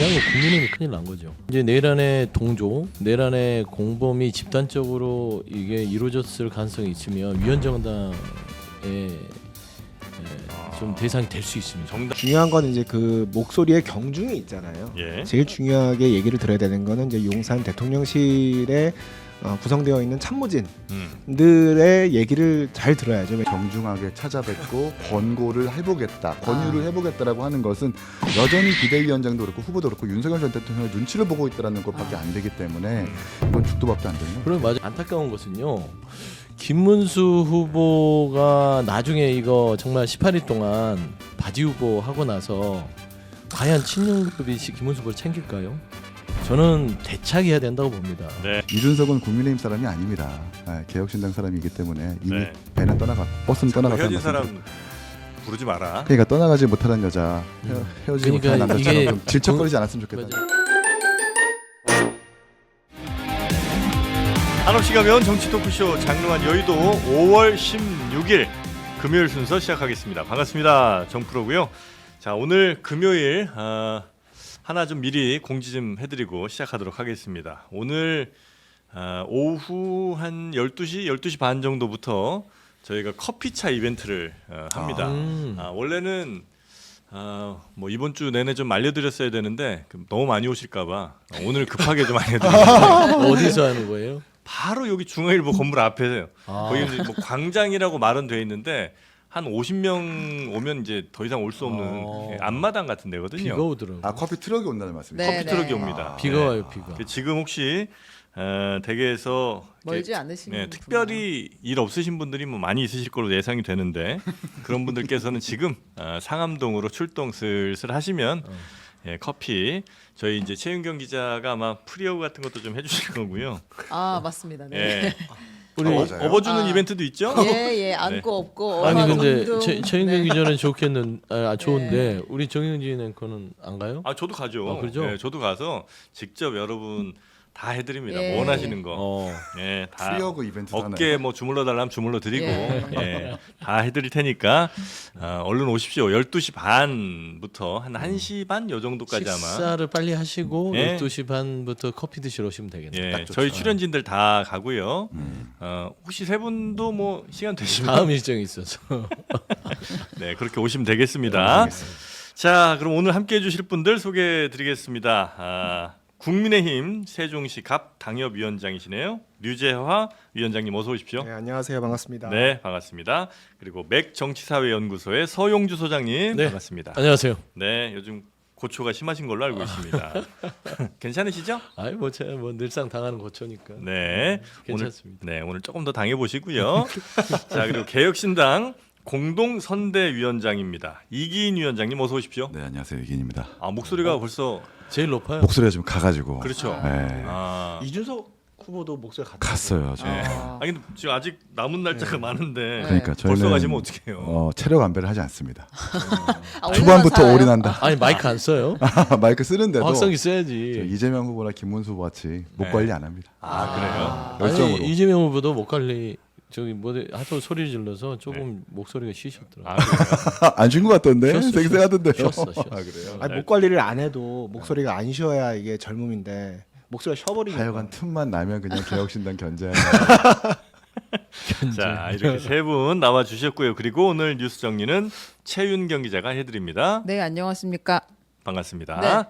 대한민국 국민의힘이 큰일 난 거죠. 이제 내일 안에 동조, 내일 안에 공범이 집단적으로 이게 이루어졌을 가능성이 있으면 위헌정당에 좀 대상이 될 수 있습니다. 중요한 건 이제 그 목소리의 경중이 있잖아요. 예. 제일 중요하게 얘기를 들어야 되는 거는 이제 용산 대통령실에 구성되어 있는 참모진들의 얘기를 잘 들어야죠. 정중하게 찾아뵙고 권고를 해보겠다, 권유를 해보겠다라고 하는 것은 여전히 비대위원장도 그렇고 후보도 그렇고 윤석열 전 대통령의 눈치를 보고 있다는 것밖에 안 되기 때문에 이건 죽도 밥도 안 되는. 그럼 맞아. 안타까운 것은요. 김문수 후보가 나중에 이거 정말 18일 동안 바지 후보 하고 나서 과연 친윤급이 김문수 후보를 챙길까요? 저는 대책해야 된다고 봅니다. 네. 이준석은 국민의힘 사람이 아닙니다. 개혁신당 사람이기 때문에 이미 네. 배는 떠나가, 버스는 떠나갔다는 헤어진 사람 말씀드립니다. 부르지 마라. 그러니까 떠나가지 못하는 여자, 헤어지지 그러니까 못하는 남자처럼 이게 좀 질척거리지 않았으면 좋겠다. 맞아요. 한없이 가면 정치 토크쇼 장르한 여의도 5월 16일 금요일 순서 시작하겠습니다. 반갑습니다. 정프로고요. 자, 오늘 금요일 하나 좀 미리 공지 좀 해드리고 시작하도록 하겠습니다. 오늘 오후 한 12시 반 정도부터 저희가 커피차 이벤트를 합니다. 원래는 뭐 이번 주 내내 좀 알려드렸어야 되는데 너무 많이 오실까봐 오늘 급하게 좀 알려드립니다. 어디서 하는 거예요? 바로 여기 중앙일보 건물 앞에서요. 거기 이제 뭐 광장이라고 말은 돼 있는데 한 50명 오면 이제 더 이상 올 수 없는 앞마당 같은 데거든요. 비가 오더라고요. 커피 트럭이 온다는 말씀이죠. 커피 트럭이 옵니다. 비가 네. 와요, 비가. 지금 혹시 댁에서 멀지 않으시는 네, 특별히 일 없으신 분들이 뭐 많이 있으실 걸로 예상이 되는데 그런 분들께서는 지금 상암동으로 출동 슬슬 하시면 커피 저희 이제 최윤경 기자가 아마 프리어그 같은 것도 좀 해주실 거고요. 아 맞습니다. 네. 예. 우리 맞아요. 업어주는 아. 이벤트도 있죠? 예, 안고 없고 아니 얼마 근데 둥둥. 최인경 네. 기자는 좋은데 우리 정영진 앵커는 안 가요? 아 저도 가죠. 그러죠? 예, 저도 가서 직접 여러분 다 해드립니다. 예. 원하시는 거. 예, 다 프리어그 이벤트 어깨 뭐 주물러 달라면 주물러 드리고 예. 예, 다 해드릴 테니까 얼른 오십시오. 12시 반부터 한 1시 반 요 정도까지 아마. 식사를 빨리 하시고 예. 12시 반부터 커피 드시러 오시면 되겠네요. 예, 딱 좋죠. 저희 출연진들 다 가고요. 혹시 세 분도 뭐 시간 되시면 다음 일정이 있어서. 네 그렇게 오시면 되겠습니다. 자, 그럼 오늘 함께해 주실 분들 소개해드리겠습니다. 국민의힘 세종시 갑 당협위원장이시네요. 류재화 위원장님 어서 오십시오. 네, 안녕하세요. 반갑습니다. 네, 반갑습니다. 그리고 맥 정치사회연구소의 서용주 소장님 네. 반갑습니다. 안녕하세요. 네, 요즘 고초가 심하신 걸로 알고 있습니다. 괜찮으시죠? 아이 뭐 제가 뭐 늘상 당하는 고초니까. 네, 괜찮습니다. 오늘 조금 더 당해 보시고요. 자, 그리고 개혁신당 공동선대위원장입니다. 이기인 위원장님 어서 오십시오. 네, 안녕하세요. 이기인입니다. 아, 목소리가 벌써 제일 높아요. 목소리가 좀 가가지고. 그렇죠. 네. 아, 이준석 후보도 목소리 같아요. 갔어요. 저. 아니 근데 지금 아직 남은 날짜가 많은데 그러니까 벌써 저희는 가시면 어떡해요? 체력 안배를 하지 않습니다. 아, 초반부터 올라가서요? 올인한다. 아니 마이크 안 써요? 마이크 쓰는데도 확성기 저 써야지. 이재명 후보나 김문수 후보 같이 목 네. 관리 안 합니다. 아, 열정으로. 아니 이재명 후보도 목 관리 저기 뭐 하도 소리를 질러서 조금 목소리가 쉬셨더라고요. 아, 그래요? 안 준 것 같던데? 쉬었어, 쌩쌩하던데요. 쉬었어. 아 그래요? 아니, 목 관리를 안 해도 목소리가 안 쉬어야 이게 젊음인데 목소리가 쉬어버리니까. 하여간 틈만 나면 그냥 개혁신당 견제하는. 자, 이렇게 세 분 나와 주셨고요. 그리고 오늘 뉴스 정리는 최윤경 기자가 해드립니다. 네, 안녕하십니까? 반갑습니다. 네.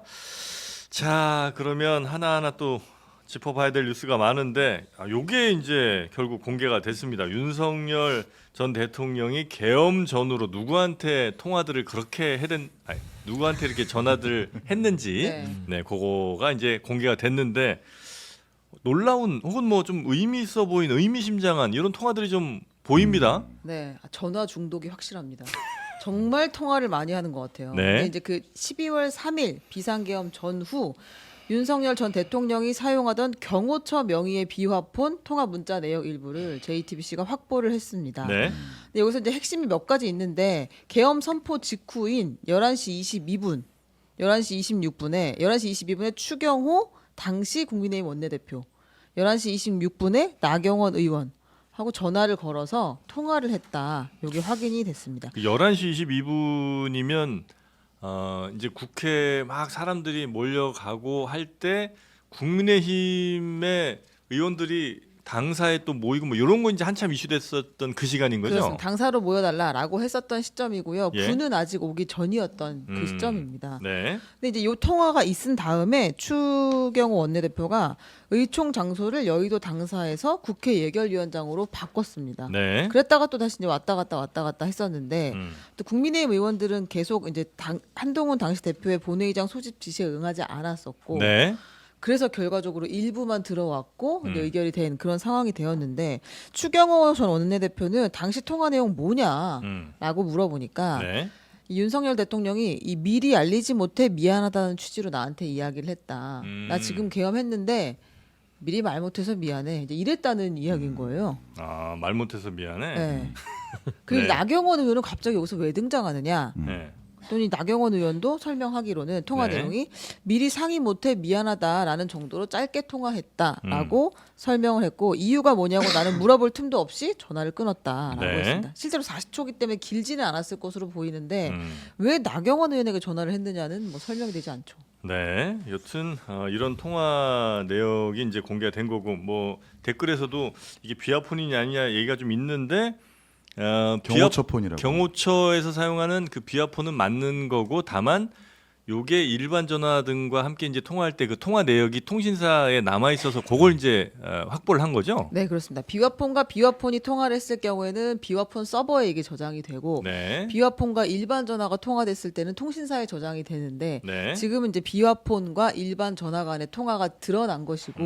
자, 그러면 하나하나 또 짚어봐야 될 뉴스가 많은데 요게 이제 결국 공개가 됐습니다. 윤석열 전 대통령이 계엄 전후로 누구한테 통화들을 그렇게 누구한테 이렇게 전화들을 했는지 네, 그거가 이제 공개가 됐는데 놀라운 혹은 뭐 좀 의미 있어 보이는 의미심장한 이런 통화들이 좀 보입니다. 네, 전화 중독이 확실합니다. 정말 통화를 많이 하는 것 같아요. 네. 근데 이제 그 12월 3일 비상계엄 전후 윤석열 전 대통령이 사용하던 경호처 명의의 비화폰 통화 문자 내역 일부를 JTBC가 확보를 했습니다. 네. 근데 여기서 이제 핵심이 몇 가지 있는데 계엄 선포 직후인 11시 22분, 11시 22분에 추경호 당시 국민의힘 원내대표, 11시 26분에 나경원 의원 하고 전화를 걸어서 통화를 했다. 이게 확인이 됐습니다. 11시 22분이면 이제 국회 막 사람들이 몰려가고 할 때 국민의힘의 의원들이 당사에 또 모이고 뭐 이런 거 이제 한참 이슈됐었던 그 시간인 거죠. 그렇습니다. 당사로 모여달라라고 했었던 시점이고요. 예. 군은 아직 오기 전이었던 그 시점입니다. 네. 근데 이제 이 통화가 있은 다음에 추경호 원내대표가 의총 장소를 여의도 당사에서 국회 예결위원장으로 바꿨습니다. 네. 그랬다가 또 다시 이제 왔다 갔다 했었는데 음. 또 국민의힘 의원들은 계속 이제 한동훈 당시 대표의 본회의장 소집 지시에 응하지 않았었고 네. 그래서 결과적으로 일부만 들어왔고 이제 음. 의결이 된 그런 상황이 되었는데 추경호 전 원내대표는 당시 통화 내용 뭐냐라고 물어보니까 네. 이 윤석열 대통령이 이 미리 알리지 못해 미안하다는 취지로 나한테 이야기를 했다. 나 지금 계엄했는데 미리 말 못해서 미안해. 이제 이랬다는 이야기인 거예요. 아, 말 못해서 미안해. 네. 그리고 네. 나경원 의원은 갑자기 여기서 왜 등장하느냐? 네. 또는 나경원 의원도 설명하기로는 통화 네. 내용이 미리 상의 못해 미안하다라는 정도로 짧게 통화했다라고 설명을 했고 이유가 뭐냐고 나는 물어볼 틈도 없이 전화를 끊었다라고 네. 했습니다. 실제로 40초기 때문에 길지는 않았을 것으로 보이는데 음. 왜 나경원 의원에게 전화를 했느냐는 뭐 설명되지 않죠. 네, 여튼 이런 통화 내역이 이제 공개가 된 거고 뭐 댓글에서도 이게 비아폰이냐 아니냐 얘기가 좀 있는데 경호처폰이라고. 경호처에서 사용하는 그 비아폰은 맞는 거고 다만 요게 일반 전화 등과 함께 이제 통화할 때 그 통화 내역이 통신사에 남아 있어서 그걸 이제 확보를 한 거죠. 네, 그렇습니다. 비화폰과 비화폰이 통화를 했을 경우에는 비화폰 서버에 이게 저장이 되고 네, 비화폰과 일반 전화가 통화됐을 때는 통신사에 저장이 되는데 네, 지금은 이제 비화폰과 일반 전화 간의 통화가 드러난 것이고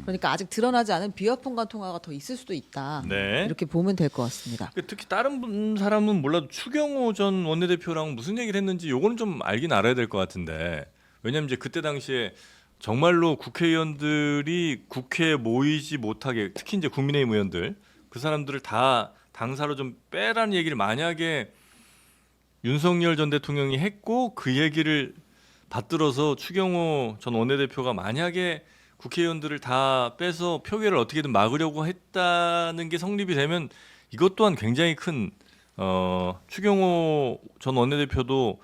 그러니까 아직 드러나지 않은 비화폰 간 통화가 더 있을 수도 있다. 네. 이렇게 보면 될 것 같습니다. 특히 다른 사람은 몰라도 추경호 전 원내대표랑 무슨 얘기를 했는지 요거는 좀 알긴 알아야 될 것 같은데 왜냐면 이제 그때 당시에 정말로 국회의원들이 국회에 모이지 못하게 특히 이제 국민의힘 의원들 그 사람들을 다 당사로 좀 빼라는 얘기를 만약에 윤석열 전 대통령이 했고 그 얘기를 받들어서 추경호 전 원내대표가 만약에 국회의원들을 다 빼서 표결을 어떻게든 막으려고 했다는 게 성립이 되면 이것 또한 굉장히 큰 추경호 전 원내대표도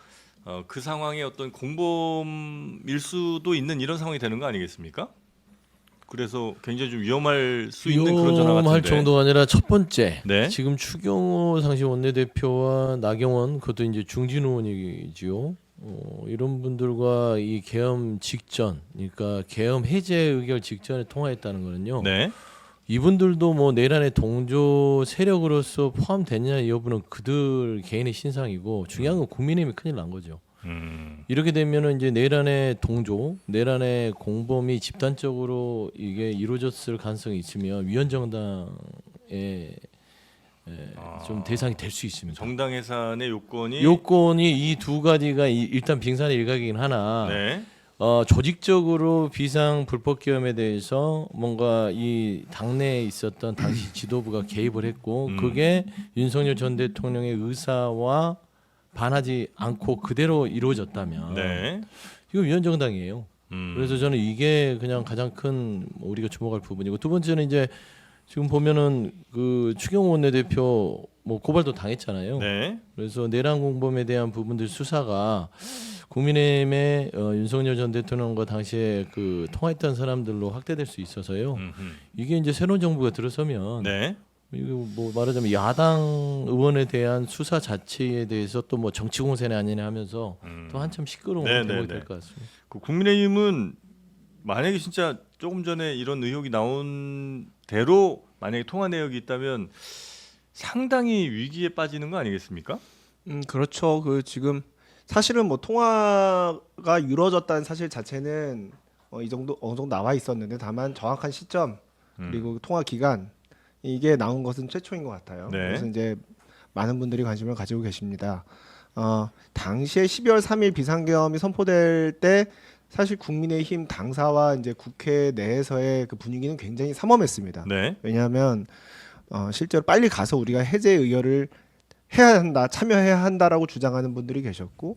그 상황의 어떤 공범일 수도 있는 이런 상황이 되는 거 아니겠습니까? 그래서 굉장히 좀 위험할 수 있는 그런 전화 같은데. 위험할 정도가 아니라 첫 번째 네. 지금 추경호 당시 원내대표와 나경원 그것도 이제 중진 의원이지요. 이런 분들과 이 계엄 직전, 그러니까 계엄 해제 의결 직전에 통화했다는 거는요. 네. 이분들도 뭐 내란의 동조 세력으로서 포함되느냐 여부는 그들 개인의 신상이고 중요한 건 국민의힘이 큰일 난 거죠. 이렇게 되면은 이제 내란의 동조, 내란의 공범이 집단적으로 이게 이루어졌을 가능성이 있으면 위헌정당에 좀 대상이 될 수 있습니다. 정당 해산의 요건이 요건이 이 두 가지가 일단 빙산의 일각이긴 하나 네. 조직적으로 비상 불법 계엄에 대해서 뭔가 이 당내에 있었던 당시 지도부가 개입을 했고 그게 윤석열 전 대통령의 의사와 반하지 않고 그대로 이루어졌다면 네. 이거 위헌정당이에요. 그래서 저는 이게 그냥 가장 큰 우리가 주목할 부분이고 두 번째는 이제 지금 보면은 그 추경호 원내대표 뭐 고발도 당했잖아요. 네. 그래서 내란 공범에 대한 부분들 수사가 국민의힘의 윤석열 전 대통령과 당시에 그 통화했던 사람들로 확대될 수 있어서요. 이게 이제 새로운 정부가 들어서면 네. 이거 뭐 말하자면 야당 의원에 대한 수사 자체에 대해서 또 뭐 정치 공세는 아니냐 하면서 또 한참 시끄러운 네, 대목이 네, 될 네. 것 같습니다. 그 국민의힘은 만약에 진짜 조금 전에 이런 의혹이 나온 대로 만약에 통화 내역이 있다면 상당히 위기에 빠지는 거 아니겠습니까? 그렇죠. 그 지금 사실은 뭐 통화가 이루어졌다는 사실 자체는 이 정도 어느 정도 나와 있었는데 다만 정확한 시점 그리고 통화 기간 이게 나온 것은 최초인 것 같아요. 네. 그래서 이제 많은 분들이 관심을 가지고 계십니다. 당시에 12월 3일 비상계엄이 선포될 때 사실 국민의힘 당사와 이제 국회 내에서의 그 분위기는 굉장히 삼엄했습니다. 네. 왜냐하면 실제로 빨리 가서 우리가 해제 의결을 해야 한다, 참여해야 한다라고 주장하는 분들이 계셨고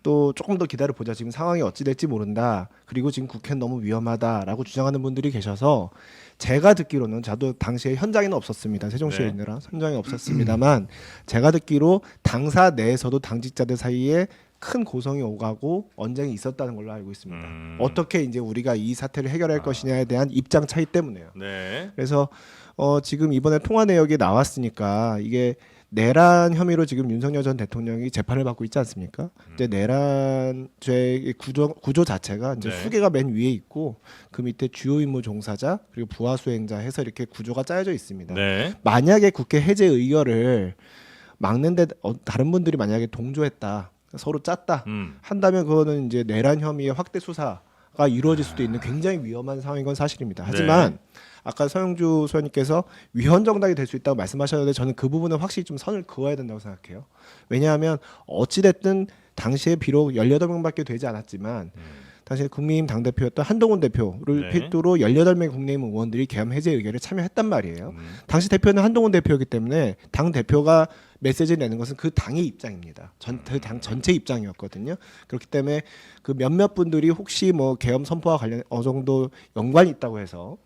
또 조금 더 기다려 보자. 지금 상황이 어찌 될지 모른다. 그리고 지금 국회는 너무 위험하다라고 주장하는 분들이 계셔서 제가 듣기로는 저도 당시에 현장에는 없었습니다. 세종시에 네. 있느라 현장에 없었습니다만 제가 듣기로 당사 내에서도 당직자들 사이에 큰 고성이 오가고 언쟁이 있었다는 걸로 알고 있습니다. 어떻게 이제 우리가 이 사태를 해결할 것이냐에 대한 입장 차이 때문에요. 네. 그래서 지금 이번에 통화 내역이 나왔으니까 이게 내란 혐의로 지금 윤석열 전 대통령이 재판을 받고 있지 않습니까? 이제 내란죄의 구조 자체가 이제 네. 수개가 맨 위에 있고 그 밑에 주요 임무 종사자 그리고 부하 수행자 해서 이렇게 구조가 짜여져 있습니다. 네. 만약에 국회 해제 의결을 막는데 다른 분들이 만약에 동조했다, 서로 짰다 한다면 그거는 이제 내란 혐의의 확대 수사가 이루어질 수도 있는 굉장히 위험한 상황인 건 사실입니다. 하지만 아까 서영주 소장님께서 위헌 정당이 될 수 있다고 말씀하셨는데 저는 그 부분은 확실히 좀 선을 그어야 된다고 생각해요. 왜냐하면 어찌 됐든 당시에 비록 18명밖에 되지 않았지만 당시 국민의힘 당대표였던 한동훈 대표를 네. 필두로 18명의 국민의힘 의원들이 계엄 해제 의결에 참여했단 말이에요. 당시 대표는 한동훈 대표였기 때문에 당 대표가 메시지를 내는 것은 그 당의 입장입니다. 그 당 전체 입장이었거든요. 그렇기 때문에 그 몇몇 분들이 혹시 뭐 계엄 선포와 관련 어느 정도 연관이 있다고 해서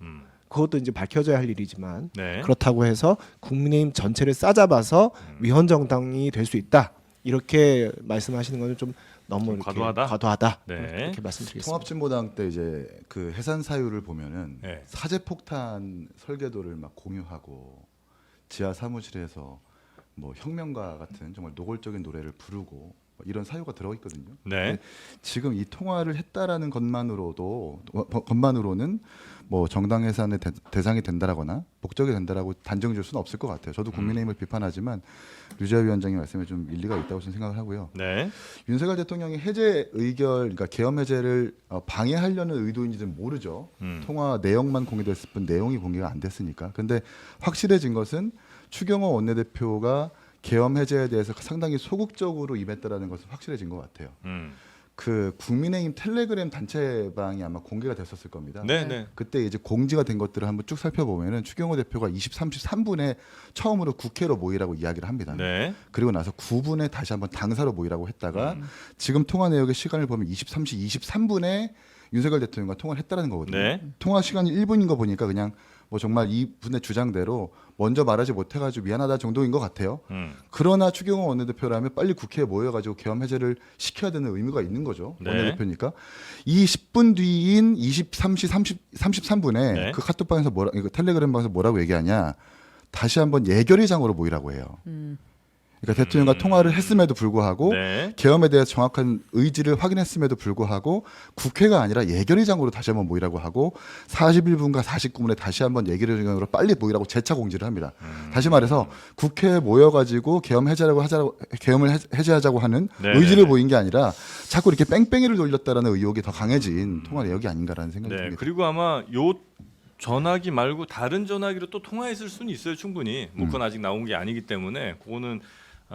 그것도 이제 밝혀져야 할 일이지만 네. 그렇다고 해서 국민의힘 전체를 싸잡아서 위헌 정당이 될 수 있다. 이렇게 말씀하시는 거는 좀 너무 좀 이렇게 과도하다? 네. 이렇게 말씀드리겠습니다. 통합진보당 때 이제 그 해산 사유를 보면은 네. 사제폭탄 설계도를 막 공유하고 지하 사무실에서 뭐 혁명가 같은 정말 노골적인 노래를 부르고 뭐 이런 사유가 들어가 있거든요. 네. 지금 이 통화를 했다라는 것만으로는 뭐 정당 해산의 대상이 된다라거나 목적이 된다라고 단정 지을 수는 없을 것 같아요. 저도 국민의힘을 비판하지만 류지아 위원장의 말씀에 좀 일리가 있다고 저는 생각을 하고요. 네. 윤석열 대통령이 해제 의결, 그러니까 계엄 해제를 방해하려는 의도인지는 모르죠. 통화 내용만 공개됐을 뿐 내용이 공개가 안 됐으니까. 근데 확실해진 것은 추경호 원내대표가 계엄 해제에 대해서 상당히 소극적으로 임했다라는 것은 확실해진 것 같아요. 그 국민의힘 텔레그램 단체방이 아마 공개가 됐었을 겁니다. 네. 네. 그때 이제 공지가 된 것들을 한번 쭉 살펴보면은 추경호 대표가 33분에 처음으로 국회로 모이라고 이야기를 합니다. 네. 그리고 나서 9분에 다시 한번 당사로 모이라고 했다가 지금 통화 내역의 시간을 보면 23시 23분에 윤석열 대통령과 통화를 했다는 거거든요. 네. 통화 시간이 1분인 거 보니까 그냥 뭐 정말 이분의 주장대로 먼저 말하지 못해가지고 미안하다 정도인 것 같아요. 그러나 추경호 원내대표라면 빨리 국회에 모여가지고 계엄 해제를 시켜야 되는 의무가 있는 거죠. 네. 원내대표니까. 이 10분 뒤인 23시 33분에 네. 그 카톡방에서 텔레그램 방에서 뭐라고 얘기하냐. 다시 한번 예결위장으로 모이라고 해요. 그러니까 대통령과 통화를 했음에도 불구하고 네. 계엄에 대해서 정확한 의지를 확인했음에도 불구하고 국회가 아니라 예결위장으로 다시 한번 모이라고 하고 41분과 49분에 다시 한번 예결위장으로 빨리 모이라고 재차 공지를 합니다. 다시 말해서 국회에 모여가지고 계엄을 해제하자고 하는 네, 의지를 네. 보인 게 아니라 자꾸 이렇게 뺑뺑이를 돌렸다라는 의혹이 더 강해진 통화 내역이 아닌가라는 생각이 네. 듭니다. 그리고 아마 요 전화기 말고 다른 전화기로 또 통화했을 수는 있어요, 충분히. 뭐 그건 아직 나온 게 아니기 때문에 그거는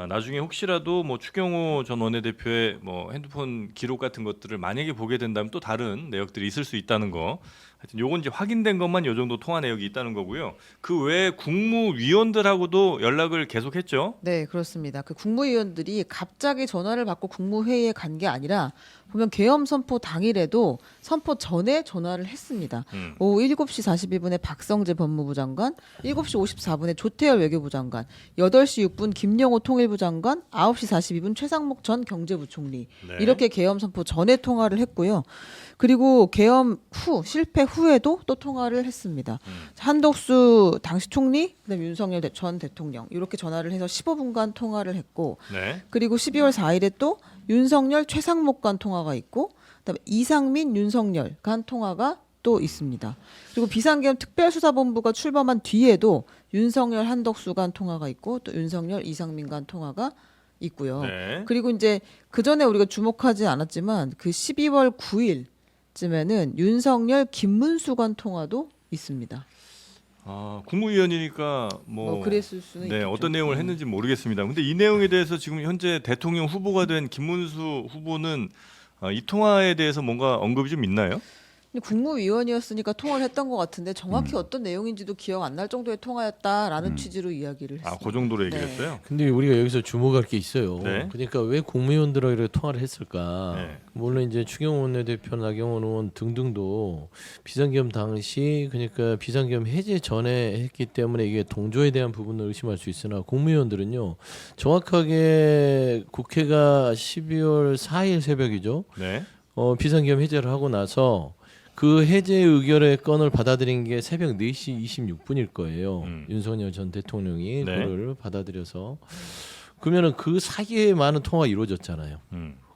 나중에 혹시라도 뭐 추경호 전 원내대표의 뭐 핸드폰 기록 같은 것들을 만약에 보게 된다면 또 다른 내역들이 있을 수 있다는 거. 하여튼 요건 이제 확인된 것만 요 정도 통화 내역이 있다는 거고요. 그 외에 국무위원들하고도 연락을 계속했죠. 네, 그렇습니다. 그 국무위원들이 갑자기 전화를 받고 국무회의에 간 게 아니라 보면 계엄 선포 당일에도 선포 전에 전화를 했습니다. 오후 7시 41분에 박성재 법무부 장관, 7시 54분에 조태열 외교부 장관, 8시 6분 김영호 통일부 장관, 9시 42분 최상목 전 경제부총리. 네. 이렇게 계엄 선포 전에 통화를 했고요. 그리고 계엄 후 실패 후에도 또 통화를 했습니다. 한덕수 당시 총리, 그다음에 윤석열 전 대통령 이렇게 전화를 해서 15분간 통화를 했고, 네. 그리고 12월 4일에 또 윤석열 최상목 간 통화가 있고, 그다음에 이상민 윤석열 간 통화가 또 있습니다. 그리고 비상계엄 특별수사본부가 출범한 뒤에도 윤석열 한덕수 간 통화가 있고 또 윤석열 이상민 간 통화가 있고요. 네. 그리고 이제 그 전에 우리가 주목하지 않았지만 그 12월 9일쯤에는 윤석열 김문수 간 통화도 있습니다. 국무위원이니까 뭐 그랬을 수는 네, 있겠죠. 어떤 내용을 했는지 모르겠습니다. 근데 이 내용에 대해서 지금 현재 대통령 후보가 된 김문수 후보는 이 통화에 대해서 뭔가 언급이 좀 있나요? 국무위원이었으니까 통화를 했던 것 같은데 정확히 어떤 내용인지도 기억 안 날 정도의 통화였다라는 취지로 이야기를 했습니다. 그 정도로 네. 얘기했어요. 근데 우리가 여기서 주목할 게 있어요. 네. 그러니까 왜 국무위원들하고 이렇게 통화를 했을까? 네. 물론 이제 추경호 원내대표, 나경원 의원 등등도 비상계엄 당시 그러니까 비상계엄 해제 전에 했기 때문에 이게 동조에 대한 부분을 의심할 수 있으나 국무위원들은요 정확하게 국회가 12월 4일 새벽이죠. 네. 비상계엄 해제를 하고 나서 그 해제 의결의 건을 받아들인 게 새벽 4시 26분일 거예요. 윤석열 전 대통령이 네. 그거를 받아들여서 그러면은 그 사이에 많은 통화가 이루어졌잖아요.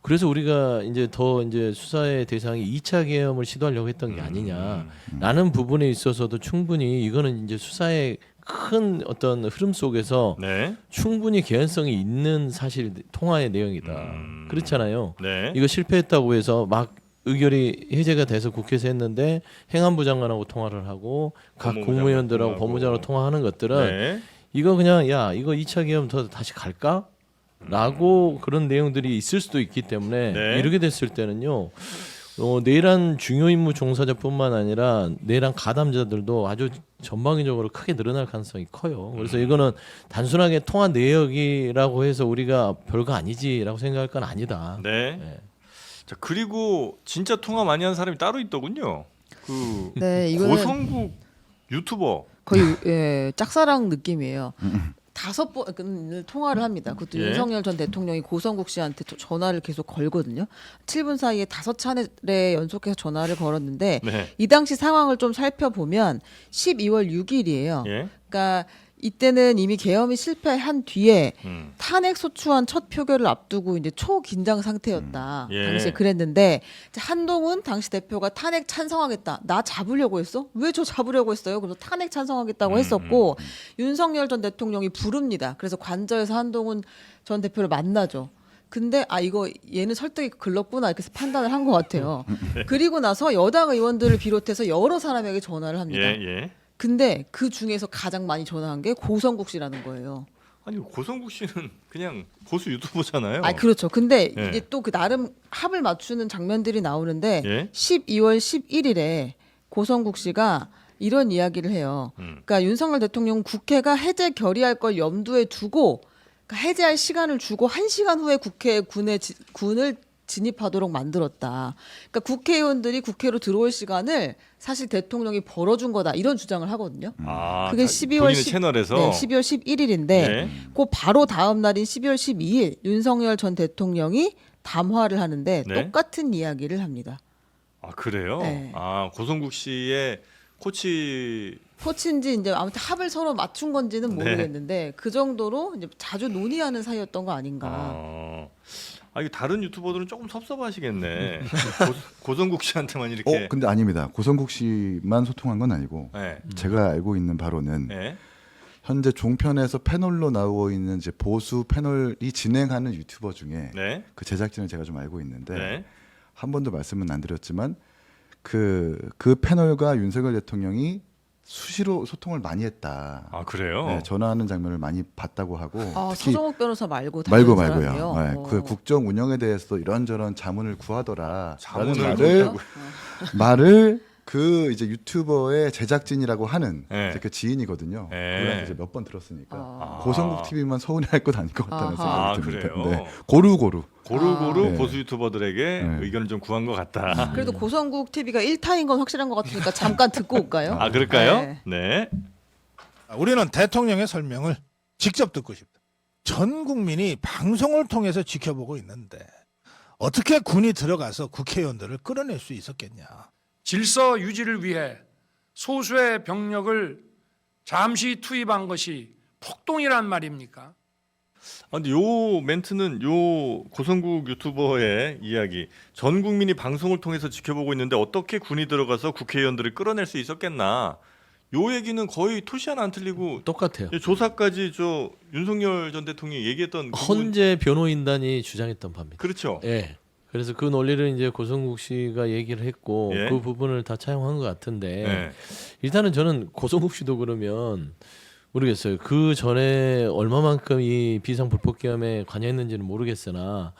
그래서 우리가 이제 더 이제 수사의 대상이 2차 계엄을 시도하려고 했던 게 아니냐라는 부분에 있어서도 충분히 이거는 이제 수사의 큰 어떤 흐름 속에서 네. 충분히 개연성이 있는 사실 통화의 내용이다. 그렇잖아요. 네. 이거 실패했다고 해서 막 의결이 해제가 돼서 국회에서 했는데 행안부 장관하고 통화를 하고 각 법무부 국무위원들하고 장관 법무장관하고 통화하는 것들은 네. 이거 그냥 야 이거 2차 계엄 더 다시 갈까? 라고 그런 내용들이 있을 수도 있기 때문에 네. 이렇게 됐을 때는요 내란 중요 임무 종사자뿐만 아니라 내란 가담자들도 아주 전방위적으로 크게 늘어날 가능성이 커요. 그래서 이거는 단순하게 통화 내역이라고 해서 우리가 별거 아니지라고 생각할 건 아니다. 네. 네. 자, 그리고 진짜 통화 많이 한 사람이 따로 있더군요. 그 네, 이거는 고성국 유튜버. 거의 짝사랑 느낌이에요. 5번을 통화를 합니다. 그것도 예. 윤석열 전 대통령이 고성국 씨한테 전화를 계속 걸거든요. 7분 사이에 5차례 연속해서 전화를 걸었는데 네. 이 당시 상황을 좀 살펴보면 12월 6일이에요. 예. 그러니까 이때는 이미 계엄이 실패한 뒤에 음. 탄핵 소추안 첫 표결을 앞두고 이제 초긴장 상태였다. 예. 당시에 그랬는데 이제 한동훈 당시 대표가 탄핵 찬성하겠다. 나 잡으려고 했어? 왜 저 잡으려고 했어요? 그래서 탄핵 찬성하겠다고 했었고 윤석열 전 대통령이 부릅니다. 그래서 관저에서 한동훈 전 대표를 만나죠. 근데 이거 얘는 설득이 글렀구나 이렇게 해서 판단을 한 것 같아요. 그리고 나서 여당 의원들을 비롯해서 여러 사람에게 전화를 합니다. 예, 예. 근데 그 중에서 가장 많이 전화한 게 고성국 씨라는 거예요. 아니 고성국 씨는 그냥 고수 유튜버잖아요. 그렇죠. 근데 예. 이게 또 그 나름 합을 맞추는 장면들이 나오는데 예. 12월 11일에 고성국 씨가 이런 이야기를 해요. 그러니까 윤석열 대통령 국회가 해제 결의할 걸 염두에 두고 그러니까 해제할 시간을 주고 1시간 후에 국회에 군을 진입하도록 만들었다. 그러니까 국회의원들이 국회로 들어올 시간을 사실 대통령이 벌어준 거다 이런 주장을 하거든요. 그게 12월 본인의 채널에서 12월 11일인데 네. 그 바로 다음 날인 12월 12일 윤석열 전 대통령이 담화를 하는데 네. 똑같은 이야기를 합니다. 아 그래요? 네. 고성국 씨의 코치인지 이제 아무튼 합을 서로 맞춘 건지는 네. 모르겠는데 그 정도로 이제 자주 논의하는 사이였던 거 아닌가. 이거 다른 유튜버들은 조금 섭섭하시겠네. 고성국 씨한테만 이렇게. 근데 아닙니다. 고성국 씨만 소통한 건 아니고 네. 제가 알고 있는 바로는 네. 현재 종편에서 패널로 나오고 있는 이제 보수 패널이 진행하는 유튜버 중에 네. 그 제작진을 제가 좀 알고 있는데 네. 한 번도 말씀은 안 드렸지만 그 패널과 윤석열 대통령이 수시로 소통을 많이 했다. 그래요? 네, 전화하는 장면을 많이 봤다고 하고 특히 서정욱 변호사 말고 다른 말고요. 사람이요? 네, 그 국정 운영에 대해서 이런저런 자문을 구하더라. 자문을 말을 그 이제 유튜버의 제작진이라고 하는 네. 이제 그 지인이거든요. 네. 그걸 이제 몇 번 들었으니까 고성국 TV만 서운해할 것 아닐 것 같다는 생각이 듭니다. 그래요? 네. 고루고루. 고루고루 네. 보수 유튜버들에게 네. 의견을 좀 구한 것 같다. 그래도 고성국 TV가 1타인 건 확실한 것 같으니까 잠깐 듣고 올까요? 그럴까요? 네. 네. 우리는 대통령의 설명을 직접 듣고 싶다. 전 국민이 방송을 통해서 지켜보고 있는데 어떻게 군이 들어가서 국회의원들을 끌어낼 수 있었겠냐. 질서 유지를 위해 소수의 병력을 잠시 투입한 것이 폭동이란 말입니까? 근데 요 멘트는 요 고성국 유튜버의 이야기. 전 국민이 방송을 통해서 지켜보고 있는데 어떻게 군이 들어가서 국회의원들을 끌어낼 수 있었겠나. 요 얘기는 거의 토시 하나 안 틀리고 똑같아요. 조사까지 저 윤석열 전 대통령이 얘기했던 그 헌재 변호인단이 주장했던 바입니다. 그렇죠. 예. 그래서 그 논리를 이제 고성국 씨가 얘기를 했고 예. 그 부분을 다 차용한 것 같은데 네. 일단은 저는 고성국 씨도 그러면 모르겠어요. 그 전에 얼마만큼 이 비상불법계엄에 관여했는지는 모르겠으나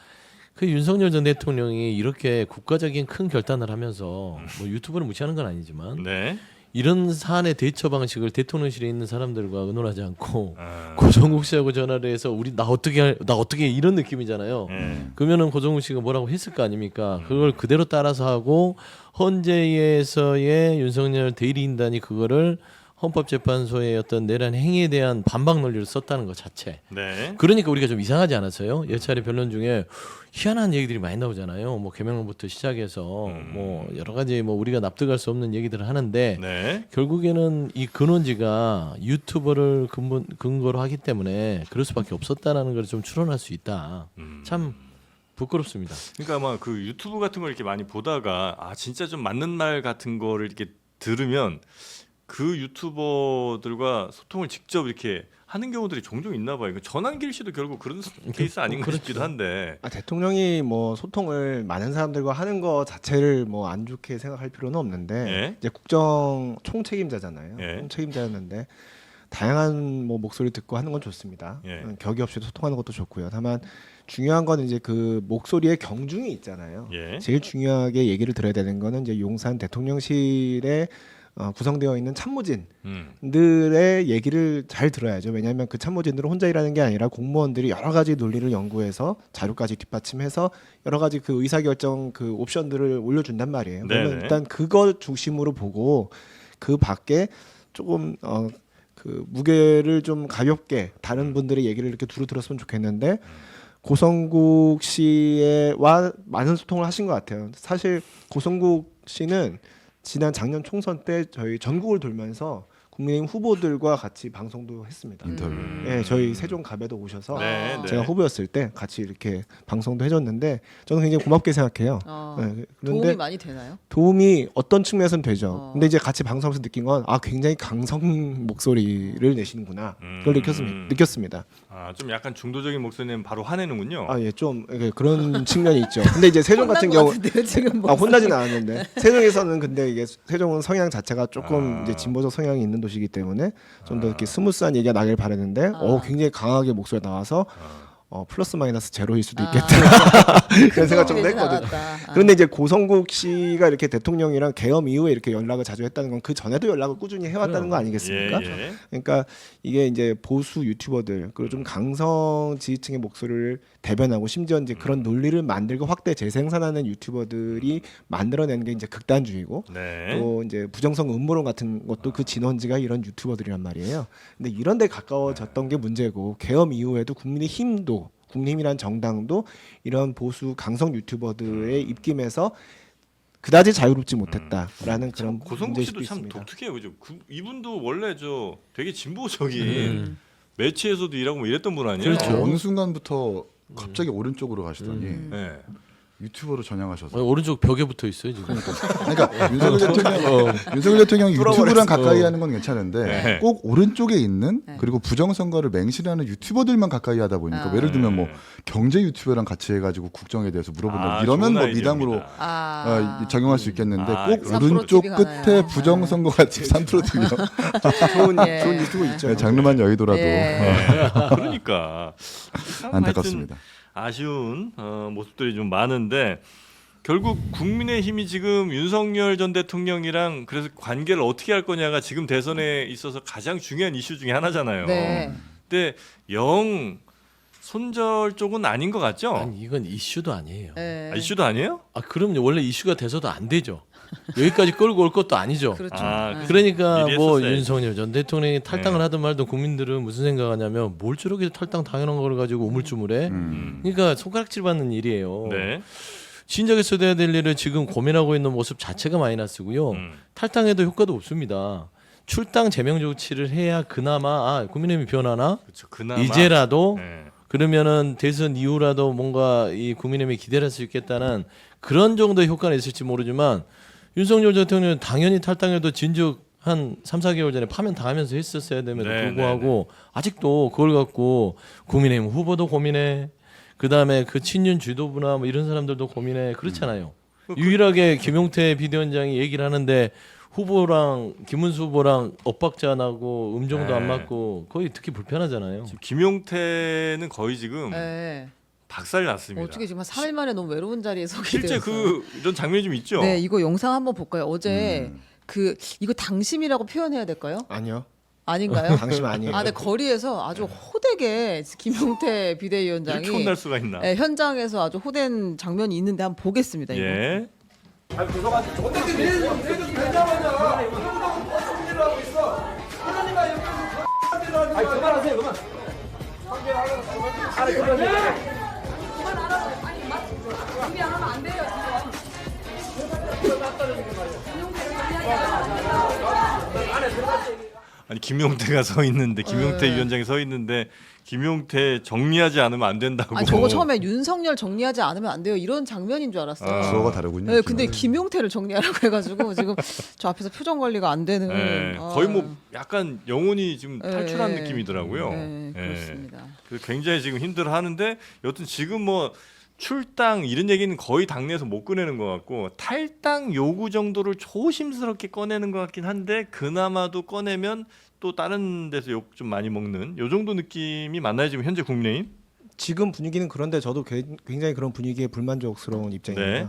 그 윤석열 전 대통령이 이렇게 국가적인 큰 결단을 하면서 뭐 유튜브를 무시하는 건 아니지만 네. 이런 사안의 대처 방식을 대통령실에 있는 사람들과 의논하지 않고 아. 고성국 씨하고 전화를 해서 우리 나 어떻게 이런 느낌이잖아요. 네. 그러면은 고성국 씨가 뭐라고 했을 거 아닙니까? 그걸 그대로 따라서 하고 헌재에서의 윤석열 대리인단이 그거를 헌법재판소의 어떤 내란 행위에 대한 반박 논리를 썼다는 것 자체. 네. 그러니까 우리가 좀 이상하지 않았어요? 여러 차례 변론 중에 희한한 얘기들이 많이 나오잖아요. 뭐 개명론부터 시작해서 뭐 여러 가지 뭐 우리가 납득할 수 없는 얘기들을 하는데 네. 결국에는 이 근원지가 유튜버를 근거로 하기 때문에 그럴 수밖에 없었다라는 걸 좀 추론할 수 있다. 참 부끄럽습니다. 그러니까 아마 그 유튜브 같은 걸 이렇게 많이 보다가 아 진짜 좀 맞는 말 같은 거를 이렇게 들으면 그 유튜버들과 소통을 직접 이렇게 하는 경우들이 종종 있나 봐요. 그러니까 전환길 씨도 결국 그런 케이스 아닌가 그렇죠. 싶기도 한데. 대통령이 뭐 소통을 많은 사람들과 하는 거 자체를 뭐 안 좋게 생각할 필요는 없는데 예. 이제 국정 총책임자잖아요. 예. 총책임자였는데 다양한 뭐 목소리 듣고 하는 건 좋습니다. 예. 격의 없이 소통하는 것도 좋고요. 다만 중요한 건 이제 그 목소리의 경중이 있잖아요. 예. 제일 중요하게 얘기를 들어야 되는 거는 이제 용산 대통령실에 구성되어 있는 참모진들의 얘기를 잘 들어야죠. 왜냐하면 그 참모진들은 혼자 일하는 게 아니라 공무원들이 여러 가지 논리를 연구해서 자료까지 뒷받침해서 여러 가지 그 의사결정 그 옵션들을 올려준단 말이에요. 그러면 네네. 일단 그거 중심으로 보고 그 밖에 조금 그 무게를 좀 가볍게 다른 분들의 얘기를 이렇게 두루 들었으면 좋겠는데 고성국 씨와 많은 소통을 하신 것 같아요. 사실 고성국 씨는 지난 작년 총선 때 저희 전국을 돌면서 국민의힘 후보들과 같이 방송도 했습니다. 인터뷰. 네, 저희 세종갑에도 오셔서 네, 네. 제가 후보였을 때 같이 이렇게 방송도 해줬는데 저는 굉장히 고맙게 생각해요. 네, 도움이 그런데 많이 되나요? 도움이 어떤 측면에서는 되죠. 어. 근데 이제 같이 방송하면서 느낀 건 굉장히 강성 목소리를 내시는구나. 그걸 느꼈습니다. 아, 좀 약간 중도적인 목소리는 바로 화내는군요. 예, 좀 그런 측면이 있죠. 근데 이제 세종 같은 경우 지금 혼나진 않았는데 세종에서는 근데 이게 세종은 성향 자체가 조금 아. 이제 진보적 성향이 있는 도시이기 때문에 좀 더 이렇게 스무스한 얘기가 나길 바랬는데 굉장히 강하게 목소리가 나와서 플러스 마이너스 제로일 수도 있겠다. 그런 생각 좀 했거든. 그런데 이제 고성국 씨가 이렇게 대통령이랑 계엄 이후에 이렇게 연락을 자주 했다는 건 그 전에도 연락을 꾸준히 해왔다는 거 아니겠습니까? 예. 그러니까 이게 이제 보수 유튜버들 그리고 좀 강성 지지층의 목소리를 대변하고 심지어 이제 그런 논리를 만들고 확대 재생산하는 유튜버들이 만들어내는 게 이제 극단주의고 네. 또 이제 부정성 음모론 같은 것도 그 진원지가 이런 유튜버들이란 말이에요. 근데 이런 데 가까워졌던 게 문제고 계엄 이후에도 국민의힘이란 정당도 이런 보수 강성 유튜버들의 입김에서 그다지 자유롭지 못했다라는 그런 고성국 문제의식도 씨도 참 있습니다. 독특해요, 그죠? 이분도 원래 저 되게 진보적인 매체에서도 일하고 뭐 이랬던 분 아니에요? 그렇죠. 어느 순간부터 갑자기 오른쪽으로 가시더니 네. 유튜버로 전향하셔서 오른쪽 벽에 붙어 있어요 지금. 그러니까 윤석열 대통령이 유튜브랑 가까이 하는 건 괜찮은데 네. 꼭 오른쪽에 있는 네. 그리고 부정선거를 맹신하는 유튜버들만 가까이 하다 보니까 예를 들면 뭐 경제 유튜버랑 같이 해가지고 국정에 대해서 물어본다 이러면 뭐 미담으로 적용할 수 있겠는데 꼭 3% 오른쪽 TV 끝에 가나요? 부정선거가 3% TV요. 좋은 유튜브 있죠. 장르만 여의도라도 그러니까 참 안타깝습니다. 하여튼 아쉬운 모습들이 좀 많은데 결국 국민의힘이 지금 윤석열 전 대통령이랑 그래서 관계를 어떻게 할 거냐가 지금 대선에 있어서 가장 중요한 이슈 중에 하나잖아요. 네. 근데 영 손절 쪽은 아닌 것 같죠? 아니 이건 이슈도 아니에요. 네. 이슈도 아니에요? 그럼요. 원래 이슈가 돼서도 안 되죠. 여기까지 끌고 올 것도 아니죠. 그렇죠. 그러니까 미리 뭐 했었어야지. 윤석열 전 대통령이 탈당을 네. 하든 말든 국민들은 무슨 생각하냐면 뭘 저렇게 탈당 당연한 걸 가지고 우물쭈물해. 그러니까 손가락질 받는 일이에요. 네. 진작에 써야 될 일을 지금 고민하고 있는 모습 자체가 마이너스고요. 탈당해도 효과도 없습니다. 출당 제명 조치를 해야 그나마 국민의힘이 변하나 그렇죠. 그나마 이제라도 네. 그러면은 대선 이후라도 뭔가 이 국민의힘이 기대할 수 있겠다는 그런 정도의 효과는 있을지 모르지만 윤석열 대통령은 당연히 탈당해도 진즉 한 3, 4개월 전에 파면 당하면서 했었어야 됨에도 네, 불구하고 아직도 그걸 갖고 국민의힘 후보도 고민해. 그다음에 그 친윤 주도부나 뭐 이런 사람들도 고민해. 그렇잖아요. 유일하게 김용태 비대위원장이 얘기를 하는데 후보랑 김문수 후보랑 엇박자 나고 음정도 안 네. 맞고 거의 듣기 불편하잖아요. 지금 김용태는 거의 지금 네. 박살 났습니다. 어떻게 지금 한 3일 만에 너무 외로운 자리에 서게 실제 되었어요. 이런 장면이 좀 있죠. 네, 이거 영상 한번 볼까요? 어제 이거 당심이라고 표현해야 될까요? 아니요. 아닌가요? 당신 아니에요. 아, 네, 거리에서 아주 호되게 김용태 비대위원장이 이렇게 혼날 수가 있나? 네, 현장에서 아주 호된 장면이 있는데 한번 보겠습니다. 이거. 예. 아니 김용태가 서 있는데 김용태 네. 위원장이 서 있는데 김용태 정리하지 않으면 안 된다고. 아니, 저거 처음에 윤석열 정리하지 않으면 안 돼요. 이런 장면인 줄 알았어요. 아. 주어가 다르군요. 네, 근데 김용태를 정리하라고 해가지고 지금 저 앞에서 표정 관리가 안 되는. 네, 아. 거의 뭐 약간 영혼이 지금 네. 탈출한 느낌이더라고요. 네, 예. 그렇습니다. 그래서 굉장히 지금 힘들어하는데 여튼 지금 뭐 출당 이런 얘기는 거의 당내에서 못 꺼내는 것 같고 탈당 요구 정도를 조심스럽게 꺼내는 것 같긴 한데 그나마도 꺼내면 또 다른 데서 욕 좀 많이 먹는 요 정도 느낌이 맞나요 지금 현재 국민의힘? 지금 분위기는 그런데 저도 굉장히 그런 분위기에 불만족스러운 입장입니다. 네.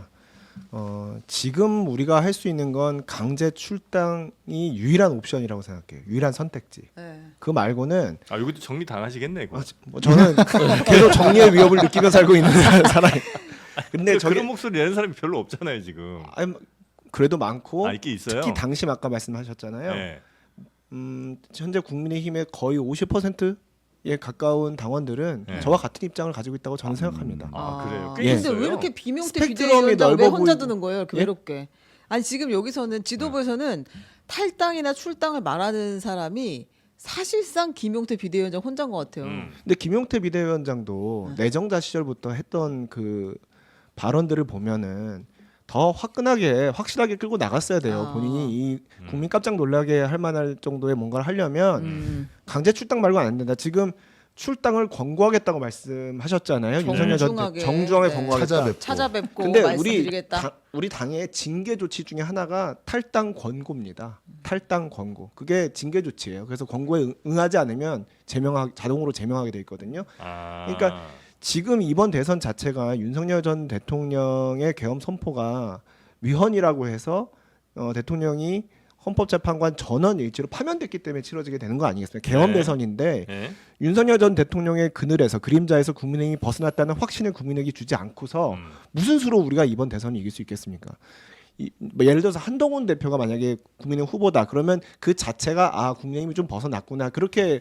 지금 우리가 할 수 있는 건 강제 출당이 유일한 옵션이라고 생각해요. 유일한 선택지. 네. 그 말고는 아 여기도 정리 당하시겠네 이거. 뭐 저는 계속 정리의 위협을 느끼며 살고 있는 사람이. 근데 저게 그런 목소리 내는 사람이 별로 없잖아요 지금. 아니, 그래도 많고 아 있게 있어요. 특히 당심 아까 말씀하셨잖아요. 네. 현재 국민의힘의 거의 50%에 가까운 당원들은 네. 저와 같은 입장을 가지고 있다고 저는 생각합니다. 아, 그래요? 꽤 예. 근데 있어요. 왜 이렇게 비명태 스펙트럼이 비대위원장 왜 넓어 혼자 보이고. 드는 거예요? 이렇게 예? 외롭게. 아니 지금 여기서는 지도부에서는 탈당이나 출당을 말하는 사람이 사실상 김용태 비대위원장 혼자인 것 같아요. 근데 김용태 비대위원장도 내정자 시절부터 했던 그 발언들을 보면은 더 화끈하게 확실하게 끌고 나갔어야 돼요. 아. 본인이 이 국민 깜짝 놀라게 할 만할 정도의 뭔가를 하려면 강제 출당 말고는 안 된다. 지금 출당을 권고하겠다고 말씀하셨잖아요. 윤석열 전 정중하게. 정중하게 네. 권고하겠다. 찾아뵙고. 찾아뵙고 근데 말씀드리겠다. 우리 당의 징계 조치 중에 하나가 탈당 권고입니다. 탈당 권고. 그게 징계 조치예요. 그래서 권고에 응하지 않으면 자동으로 제명하게 돼 있거든요. 아. 그러니까 지금 이번 대선 자체가 윤석열 전 대통령의 계엄 선포가 위헌이라고 해서 대통령이 헌법재판관 전원 일치로 파면됐기 때문에 치러지게 되는 거 아니겠습니까? 계엄 네. 대선인데 네. 윤석열 전 대통령의 그늘에서 그림자에서 국민의힘이 벗어났다는 확신을 국민에게 주지 않고서 무슨 수로 우리가 이번 대선을 이길 수 있겠습니까? 뭐 예를 들어서 한동훈 대표가 만약에 국민의힘 후보다 그러면 그 자체가 국민의힘이 좀 벗어났구나 그렇게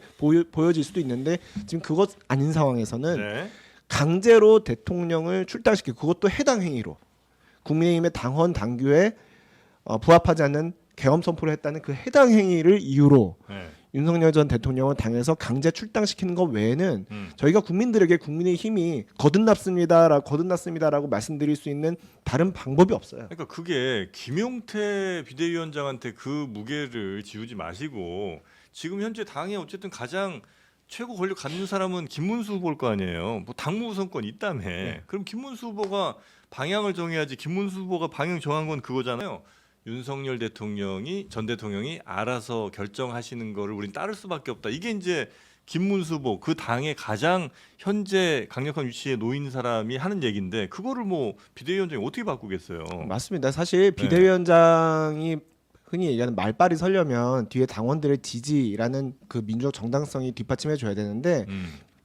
보여질 수도 있는데 지금 그것 아닌 상황에서는 네. 강제로 대통령을 출당시키고 그것도 해당 행위로 국민의힘의 당헌 당규에 부합하지 않는 계엄 선포를 했다는 그 해당 행위를 이유로 네. 윤석열 전 대통령을 당해서 강제 출당시키는 것 외에는 저희가 국민들에게 국민의힘이 거듭났습니다라고 말씀드릴 수 있는 다른 방법이 없어요. 그러니까 그게 김용태 비대위원장한테 그 무게를 지우지 마시고 지금 현재 당에 어쨌든 가장 최고 권력 갖는 사람은 김문수 후보일 거 아니에요. 뭐 당무 우선권 있다며. 그럼 김문수 후보가 방향을 정해야지. 김문수 후보가 방향 정한 건 그거잖아요. 윤석열 전 대통령이 알아서 결정하시는 거를 우린 따를 수밖에 없다. 이게 이제 김문수 후보 그 당의 가장 현재 강력한 위치에 놓인 사람이 하는 얘기인데 그거를 뭐 비대위원장이 어떻게 바꾸겠어요? 맞습니다. 사실 비대위원장이 흔히 얘기하는 말빨이 서려면 뒤에 당원들의 지지라는 그 민주적 정당성이 뒷받침해 줘야 되는데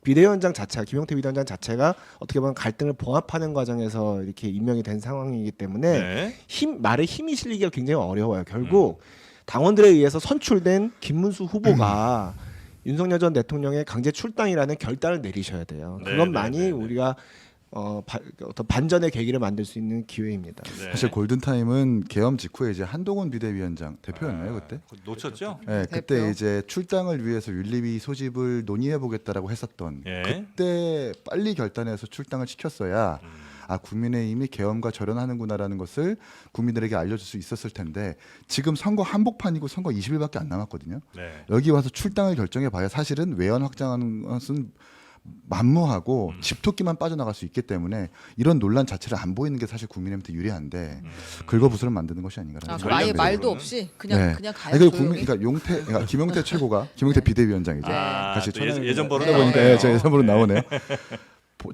비대위원장 자체가 김용태 비대위원장 자체가 어떻게 보면 갈등을 봉합하는 과정에서 이렇게 임명이 된 상황이기 때문에 네. 말에 힘이 실리기가 굉장히 어려워요. 결국 당원들에 의해서 선출된 김문수 후보가 윤석열 전 대통령의 강제 출당이라는 결단을 내리셔야 돼요. 네, 그것만이 네, 네, 네. 우리가 어떤 반전의 계기를 만들 수 있는 기회입니다. 네. 사실 골든타임은 계엄 직후에 이제 한동훈 비대위원장 대표였나요 그때? 놓쳤죠? 네, 대표. 그때 이제 출당을 위해서 윤리위 소집을 논의해 보겠다라고 했었던 예. 그때 빨리 결단해서 출당을 시켰어야 국민의힘이 계엄과 절연하는구나라는 것을 국민들에게 알려줄 수 있었을 텐데 지금 선거 한복판이고 선거 20일밖에 안 남았거든요. 네. 여기 와서 출당을 결정해 봐야 사실은 외연 확장하는 것은 만무하고 집토끼만 빠져나갈 수 있기 때문에 이런 논란 자체를 안 보이는 게 사실 국민의힘한테 유리한데 긁어부스럼 만드는 것이 아닌가라는 아, 생각이 아예 듭니다. 말도 없이 그냥 가요. 아니, 그리고 조용히. 그러니까 김용태 최고가 김용태 비대위원장이죠. 아, 같이 또 천안에 예전 버릇 하다 보니까 나오네요. 저 예전 버릇 나오네요.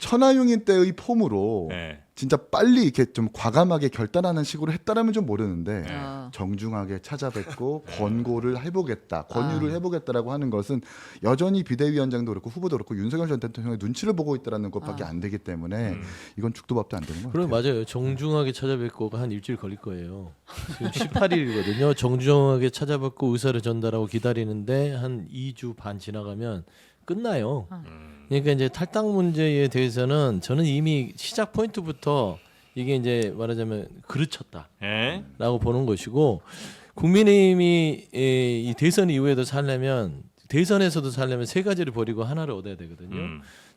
천하용인 때의 폼으로 네. 진짜 빨리 이렇게 좀 과감하게 결단하는 식으로 했다라면 좀 모르는데 아. 정중하게 찾아뵙고 권고를 해보겠다, 권유를 아. 해보겠다라고 하는 것은 여전히 비대위원장도 그렇고 후보도 그렇고 윤석열 전 대통령의 눈치를 보고 있다라는 것밖에 아. 안 되기 때문에 이건 죽도 밥도 안 되는 거 그럼 같아요. 맞아요. 정중하게 찾아뵙고가 한 일주일 걸릴 거예요. 지금 18일이거든요. 정중하게 찾아뵙고 의사를 전달하고 기다리는데 한 2주 반 지나가면 끝나요. 그러니까 이제 탈당 문제에 대해서는 저는 이미 시작 포인트부터 이게 이제 말하자면 그르쳤다라고 예? 보는 것이고, 국민의힘이 이 대선 이후에도 살려면, 대선에서도 살려면 세 가지를 버리고 하나를 얻어야 되거든요.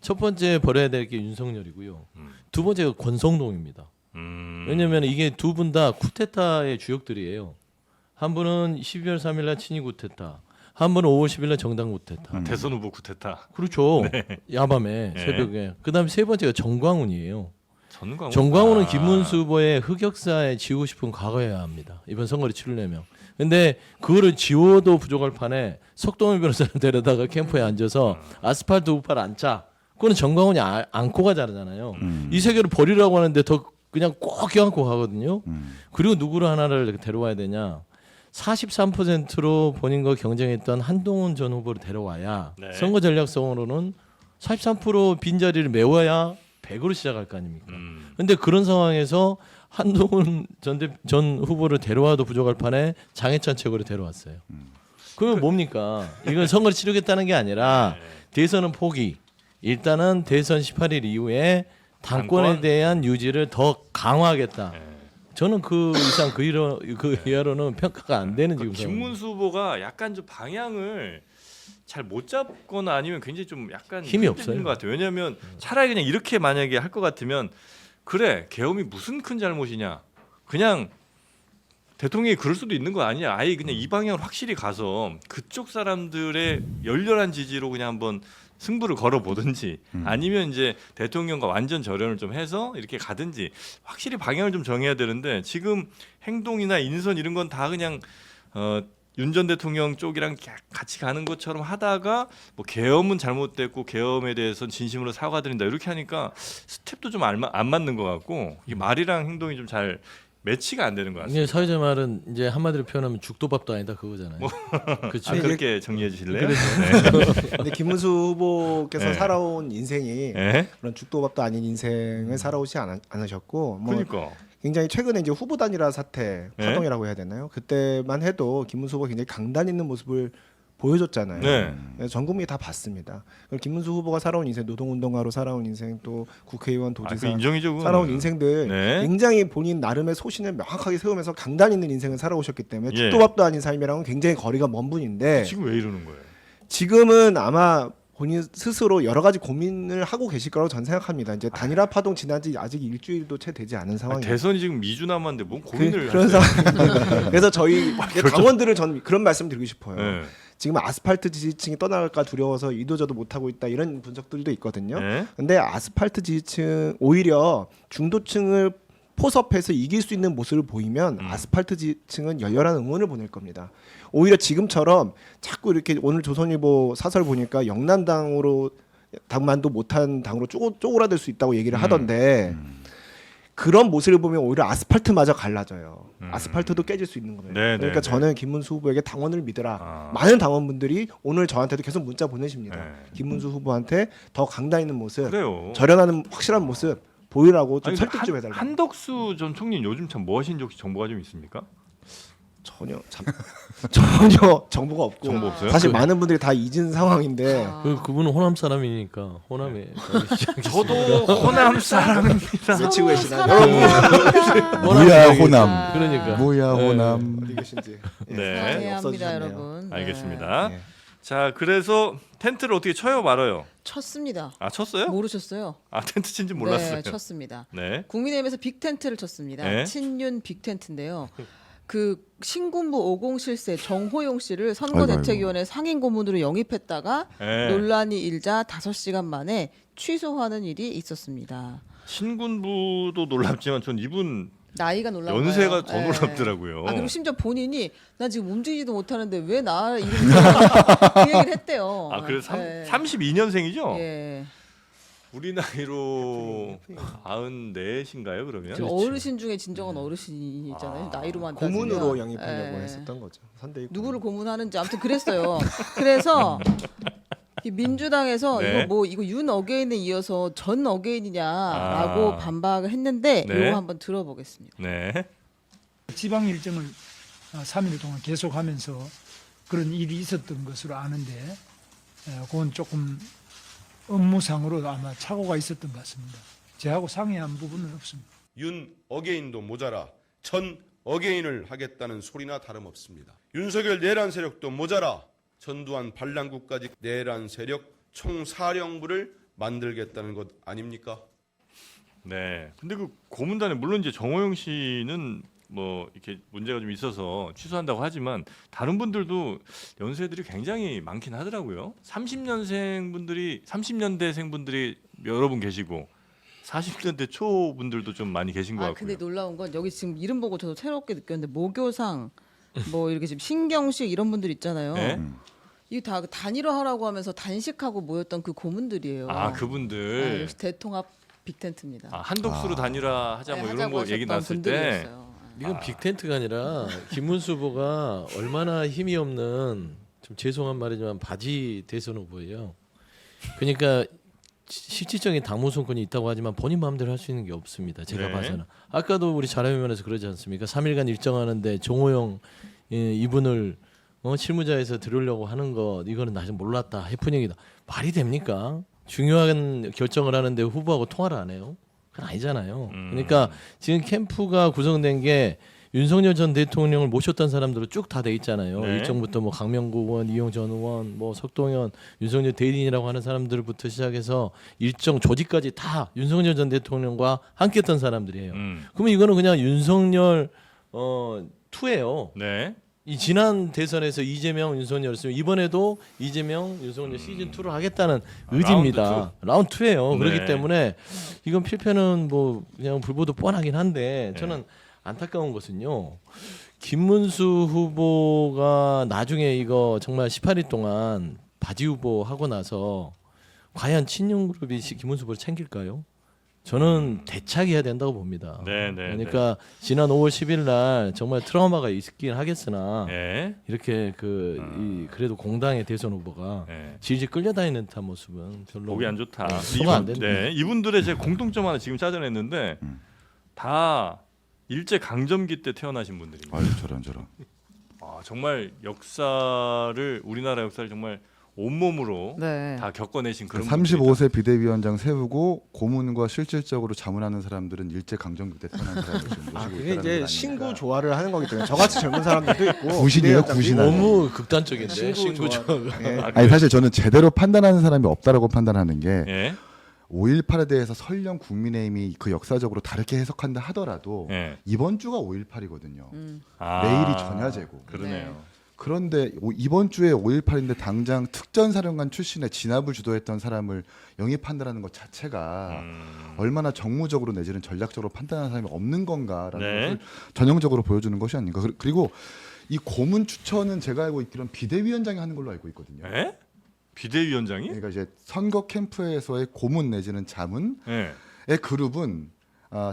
첫 번째 버려야 될 게 윤석열이고요. 두 번째가 권성동입니다. 왜냐하면 이게 두 분 다 쿠데타의 주역들이에요. 한 분은 12월 3일날 친이 쿠데타, 한 분은 5월 10일날 정당 쿠데타. 대선 후보 쿠데타. 그렇죠. 야밤에 네. 새벽에. 그다음에 세 번째가 정광훈이에요. 전광훈. 정광훈은 아. 김문수 후보의 흑역사에 지우고 싶은 과거여야 합니다. 이번 선거를 치르려면. 근데 그거를 지워도 부족할 판에 석동현 변호사를 데려다가 캠프에 앉아서 아스팔트 우파를 앉자. 그거는 정광훈이 안고 가잖아요. 이 세 개를 버리라고 하는데 더 그냥 꼭 껴안고 가거든요. 그리고 누구를 하나를 데려와야 되냐. 43%로 본인과 경쟁했던 한동훈 전 후보를 데려와야 네. 선거 전략성으로는 43% 빈자리를 메워야 100으로 시작할 거 아닙니까? 근데 그런 상황에서 한동훈 전 후보를 데려와도 부족할 판에 장해찬 최고를 데려왔어요. 그러면 뭡니까? 이건 선거를 치르겠다는 게 아니라 대선은 포기. 일단은 대선 18일 이후에 당권에 당권? 대한 유지를 더 강화하겠다. 네. 저는 그 이상 그 이하로는 평가가 안 되는 지금 상황입니다. 김문수 후보가 약간 좀 방향을 잘 못 잡거나 아니면 굉장히 좀 약간 힘이 흔들리는 없어요. 것 같아요. 왜냐하면 차라리 그냥 이렇게 만약에 할 것 같으면 그래 계엄이 무슨 큰 잘못이냐 그냥 대통령이 그럴 수도 있는 거 아니냐 아예 그냥 이 방향으로 확실히 가서 그쪽 사람들의 열렬한 지지로 그냥 한번 승부를 걸어보든지 아니면 이제 대통령과 완전 절연을 좀 해서 이렇게 가든지 확실히 방향을 좀 정해야 되는데 지금 행동이나 인선 이런 건 다 그냥 윤 전 대통령 쪽이랑 같이 가는 것처럼 하다가 뭐 계엄은 잘못됐고 계엄에 대해서는 진심으로 사과드린다 이렇게 하니까 스텝도 좀 안 맞는 것 같고 이게 말이랑 행동이 좀 잘 매치가 안 되는 것 같습니다. 이게 사회자 말은 이제 한마디로 표현하면 죽도 밥도 아니다 그거잖아요. 그렇죠. 아, 그렇게 정리해 주실래요? 근데 김문수 후보께서 네. 살아온 인생이 네. 그런 죽도밥도 아닌 인생을 살아오지 않으셨고 뭐 그러니까 굉장히 최근에 이제 후보 단일화 사태 네. 파동이라고 해야 되나요? 그때만 해도 김문수 후보가 굉장히 강단 있는 모습을 보여줬잖아요. 네. 그래서 전 국민이 다 봤습니다. 그리고 김문수 후보가 살아온 인생, 노동운동가로 살아온 인생, 또 국회의원, 그 도지사 인정이죠. 그거는. 살아온 인생들 네. 굉장히 본인 나름의 소신을 명확하게 세우면서 강단 있는 인생을 살아오셨기 때문에 예. 죽도밥도 아닌 삶이랑은 굉장히 거리가 먼 분인데 지금 왜 이러는 거예요? 지금은 아마 본인 스스로 여러 가지 고민을 하고 계실 거라고 저는 생각합니다. 이제 단일화 파동 지난 지 아직 일주일도 채 되지 않은 아니, 상황이에요. 대선이 지금 2주 남았는데 뭔 고민을 그런 하세요? 상황입니다. 그래서 저희 당원들은 전 그런 말씀 드리고 싶어요. 네. 지금 아스팔트 지지층이 떠나갈까 두려워서 이도저도 못하고 있다 이런 분석들도 있거든요. 네. 근데 아스팔트 지지층 오히려 중도층을 포섭해서 이길 수 있는 모습을 보이면 아스팔트 지층은 열렬한 응원을 보낼 겁니다. 오히려 지금처럼 자꾸 이렇게 오늘 조선일보 사설 보니까 영남당으로 당만도 못한 당으로 쪼그라들 수 있다고 얘기를 하던데 그런 모습을 보면 오히려 아스팔트마저 갈라져요. 아스팔트도 깨질 수 있는 겁니다. 네, 그러니까 네, 저는 김문수 후보에게 당원을 믿으라. 아. 많은 당원분들이 오늘 저한테도 계속 문자 보내십니다. 네. 김문수 후보한테 더 강단 있는 모습, 그래요. 절연하는 확실한 모습 보이라고 좀 아니, 설득 좀 한- 해달라. 한덕수 전 총리는 요즘 참 뭐 하시는지 혹시 정보가 좀 있습니까? 전혀 전혀 정보가 없고 정보 없어요? 사실 많은 분들이 다 잊은 상황인데 아. 그분은 호남 사람이니까 호남에 저도 호남 사람입니다. 외치고 계시나요? 뭐야 호남, 아. 그러니까. 뭐야 네. 호남. 어디 계신지. 네. 사죄합니다, 없어지셨네요. 여러분. 네. 알겠습니다. 네. 자, 그래서 텐트를 어떻게 쳐요, 말아요? 쳤습니다. 아, 쳤어요? 모르셨어요? 아, 텐트 친지 몰랐어요. 네, 쳤습니다. 네. 국민의힘에서 빅텐트를 쳤습니다. 네. 친윤 빅텐트인데요. 그 신군부 50실세 정호용 씨를 아이고, 선거대책위원회 상임 고문으로 영입했다가 네. 논란이 일자 5시간 만에 취소하는 일이 있었습니다. 신군부도 놀랍지만 전 이분 나이가 놀라워요. 연세가 더 놀랍더라고요. 아 그리고 심지어 본인이 나 지금 움직이지도 못하는데 왜 나 이름이 그 얘기를 했대요. 아, 그래서 네. 32년생이죠? 예. 우리 나이로 94인가요 그러면? 그렇죠. 어르신 중에 진정한 어르신이잖아요. 나이로만 따지면. 고문으로 영입하려고 예. 했었던 거죠. 선대위 누구를 고문하는지 아무튼 그랬어요. 그래서 이 민주당에서 네. 이거 윤 어게인에 이어서 전 어게인이냐라고 아. 반박을 했는데 네. 이거 한번 들어보겠습니다. 네. 지방 일정을 3일 동안 계속하면서 그런 일이 있었던 것으로 아는데 그건 조금 업무상으로 아마 착오가 있었던 것 같습니다. 저하고 상의한 부분은 없습니다. 윤 어게인도 모자라 전 어게인을 하겠다는 소리나 다름없습니다. 윤석열 내란 세력도 모자라 전두환 반란국까지 내란 세력 총사령부를 만들겠다는 것 아닙니까? 네. 근데 그 고문단에 물론 이제 정호영 씨는 뭐 이렇게 문제가 좀 있어서 취소한다고 하지만 다른 분들도 연세들이 굉장히 많긴 하더라고요. 30년대생 분들이 여러 분 계시고 40년대 초 분들도 좀 많이 계신 것 아 같고요. 근데 놀라운 건 여기 지금 이름 보고 저도 새롭게 느꼈는데 모교상 뭐 이렇게 지금 신경식 이런 분들 있잖아요. 네? 이게 다 단일화하라고 하면서 단식하고 모였던 그 고문들이에요. 아 네, 그분들 역시 대통합 빅텐트입니다. 한독수로 단일화하자 뭐 이런 하자고 거 얘기 하셨던 나왔을 때 분들이었어요. 이건 빅텐트가 아니라 김문수 후보가 얼마나 힘이 없는 좀 죄송한 말이지만 바지 대선 후보예요. 그러니까 실질적인 당무 손권이 있다고 하지만 본인 마음대로 할 수 있는 게 없습니다. 제가 네. 봐서는. 아까도 우리 자료면에서 그러지 않습니까? 3일간 일정하는데 정호영 이분을 실무자에서 들으려고 하는 것 이거는 나 좀 몰랐다 해프닝이다. 말이 됩니까? 중요한 결정을 하는데 후보하고 통화를 안 해요? 그건 아니잖아요. 그러니까 지금 캠프가 구성된 게 윤석열 전 대통령을 모셨던 사람들로 쭉 다 돼 있잖아요. 네. 일정부터 뭐 강명구 의원, 이용 전 의원, 뭐 석동현, 윤석열 대리인이라고 하는 사람들부터 시작해서 일정 조직까지 다 윤석열 전 대통령과 함께했던 사람들이에요. 그러면 이거는 그냥 윤석열 투예요. 네. 이 지난 대선에서 이재명, 윤석열이었으면 이번에도 이재명, 윤석열 시즌 2를 하겠다는 의지입니다. 라운드 2예요. 네. 그렇기 때문에 이건 필패는 뭐 그냥 불보듯 뻔하긴 한데 네. 저는 안타까운 것은요. 김문수 후보가 나중에 이거 정말 18일 동안 바지 후보 하고 나서 과연 친윤그룹이 김문수 후보를 챙길까요? 저는 대책해야 된다고 봅니다. 네, 네, 그러니까 지난 5월 10일 날 정말 트라우마가 있긴 하겠으나 네. 이렇게 그래도 공당의 대선 후보가 네. 질질 끌려다니는 듯한 모습은 별로 보기 안 좋다. 소가 안 됩니다. 네, 이분들의 제 공통점 하나 지금 찾아냈는데 다 일제 강점기 때 태어나신 분들입니다. 아유 저런. 정말 역사를 우리나라 역사를 정말 온몸으로 네. 다 겪어내신 그런 35세 비대위원장 세우고 고문과 실질적으로 자문하는 사람들은 일제 강점기 때 태어난 사람들 지금 모시고 그게 있다는 이제 건 신구 아닙니까? 조화를 하는 거기 때문에 저같이 젊은 사람들도 있고 구신이에요, 비대위원장도 구신. 있고. 너무 극단적인데 신구 신구 조화. 조화가. 예. 아니 사실 저는 제대로 판단하는 사람이 없다라고 판단하는 게 예. 5.18에 대해서 설령 국민의힘이 그 역사적으로 다르게 해석한다 하더라도 예. 이번 주가 5.18이거든요. 아, 내일이 전야제고. 그러네요. 그런데 이번 주에 5.18인데 당장 특전사령관 출신의 진압을 주도했던 사람을 영입한다는 것 자체가 얼마나 정무적으로 내지는 전략적으로 판단하는 사람이 없는 건가라는 네. 것을 전형적으로 보여주는 것이 아닌가. 그리고 이 고문 추천은 제가 알고 있기로는 비대위원장이 하는 걸로 알고 있거든요. 예? 비대위원장이? 그러니까 이제 선거 캠프에서의 고문 내지는 자문의 예. 그룹은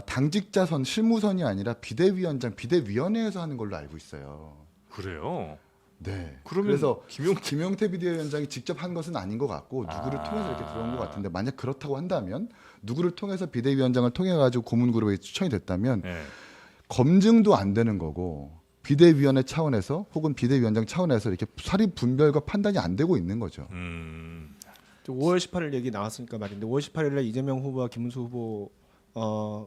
당직자선 실무선이 아니라 비대위원장 비대위원회에서 하는 걸로 알고 있어요. 그래요. 네. 그러면 그래서 김용태 김용태 비대위원장이 직접 한 것은 아닌 것 같고 누구를 통해서 이렇게 들어온 것 같은데 만약 그렇다고 한다면 누구를 통해서 비대위원장을 통해 가지고 고문 그룹에 추천이 됐다면 예. 검증도 안 되는 거고 비대위원회 차원에서 혹은 비대위원장 차원에서 이렇게 사립 분별과 판단이 안 되고 있는 거죠. 5월 18일 얘기 나왔으니까 말인데 5월 18일에 이재명 후보와 김문수 후보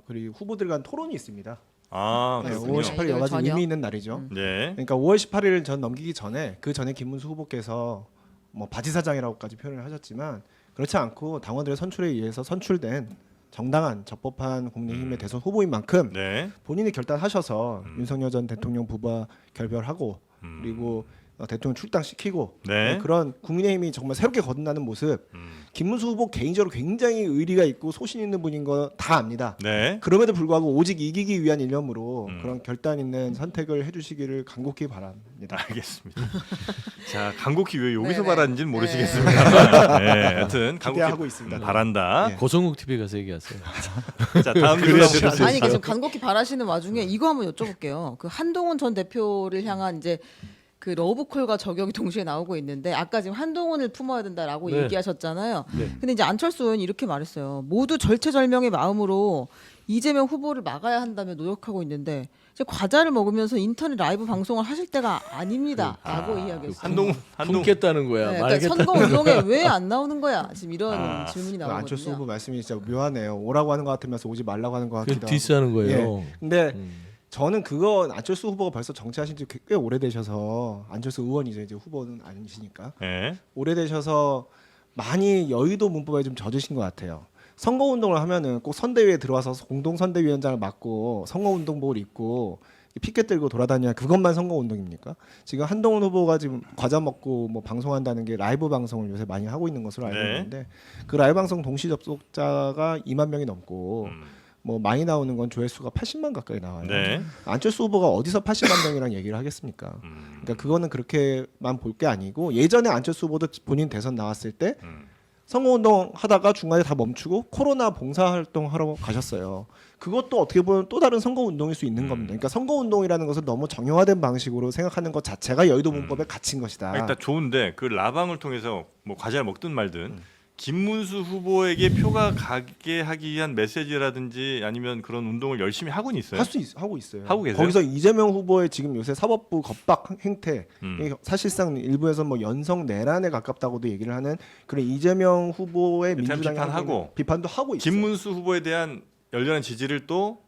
그리고 후보들 간 토론이 있습니다. 아, 네, 그렇군요. 5월 18일 여러 가지 저녁. 의미 있는 날이죠. 네. 그러니까 5월 18일 전 넘기기 전에 그 전에 김문수 후보께서 뭐 바지사장이라고까지 표현을 하셨지만 그렇지 않고 당원들의 선출에 의해서 선출된 정당한 적법한 국민의힘의 대선 후보인 만큼 네. 본인이 결단하셔서 윤석열 전 대통령 부부와 결별하고 그리고 대통령 출당시키고 네. 그런 국민의힘이 정말 새롭게 거듭나는 모습. 김문수 후보 개인적으로 굉장히 의리가 있고 소신 있는 분인 거 다 압니다. 네. 그럼에도 불구하고 오직 이기기 위한 일념으로 그런 결단 있는 선택을 해주시기를 간곡히 바랍니다. 알겠습니다. 자, 간곡히 왜 여기서 네네. 말하는지는 모르시겠습니다. 네, 하여튼 간곡히 기대하고 있습니다. 바란다. 네. 고성국 TV 가서 얘기하세요. 자, 다음 그래야 뉴스 들을 수 아니 있어요. 지금 간곡히 바라시는 와중에 이거 한번 여쭤볼게요. 그 한동훈 전 대표를 향한 이제 그 러브콜과 저격이 동시에 나오고 있는데 아까 지금 한동훈을 품어야 된다라고 네. 얘기하셨잖아요. 네. 근데 이제 안철수 의원이 이렇게 말했어요. 모두 절체절명의 마음으로 이재명 후보를 막아야 한다며 노력하고 있는데 이제 과자를 먹으면서 인터넷 라이브 방송을 하실 때가 아닙니다라고 이야기했어요. 한동훈 품겠다는 거야. 네, 그러니까 말겠다는 선거 운동에 왜 안 나오는 거야? 지금 이런 질문이 나오거든요. 안철수 후보 말씀이 진짜 묘하네요. 오라고 하는 것 같으면서 오지 말라고 하는 것 그 같기도 하고. 디스하는 거예요. 근데 저는 그건 안철수 후보가 벌써 정치하신 지 꽤 오래되셔서 안철수 의원이죠. 이제 후보는 아니시니까. 네. 오래되셔서 많이 여의도 문법에 좀 젖으신 것 같아요. 선거운동을 하면은 꼭 선대위에 들어와서 공동선대위원장을 맡고 선거운동복을 입고 피켓 들고 돌아다녀야 그것만 선거운동입니까? 지금 한동훈 후보가 지금 과자 먹고 뭐 방송한다는 게 라이브 방송을 요새 많이 하고 있는 것으로 알고 네. 있는데 그 라이브 방송 동시 접속자가 2만 명이 넘고 뭐 많이 나오는 건 조회수가 80만 가까이 나와요. 네. 안철수 후보가 어디서 80만 명이랑 얘기를 하겠습니까? 그러니까 그거는 그렇게만 볼 게 아니고 예전에 안철수 후보도 본인 대선 나왔을 때 선거운동 하다가 중간에 다 멈추고 코로나 봉사활동 하러 가셨어요. 그것도 어떻게 보면 또 다른 선거운동일 수 있는 겁니다. 그러니까 선거운동이라는 것을 너무 정형화된 방식으로 생각하는 것 자체가 여의도 문법에 갇힌 것이다. 일단 좋은데 그 라방을 통해서 뭐 과자를 먹든 말든 김문수 후보에게 표가 가게 하기 위한 메시지라든지 아니면 그런 운동을 열심히 하고는 있어요. 하고 있어요. 하고 계세요? 거기서 이재명 후보의 지금 요새 사법부 겁박 행태, 음. 이게 사실상 일부에서 뭐 연성 내란에 가깝다고도 얘기를 하는 그런 이재명 후보의 일단 민주당이 하고 비판하고 있는 비판도 하고 있어요. 김문수 후보에 대한 열렬한 지지를 또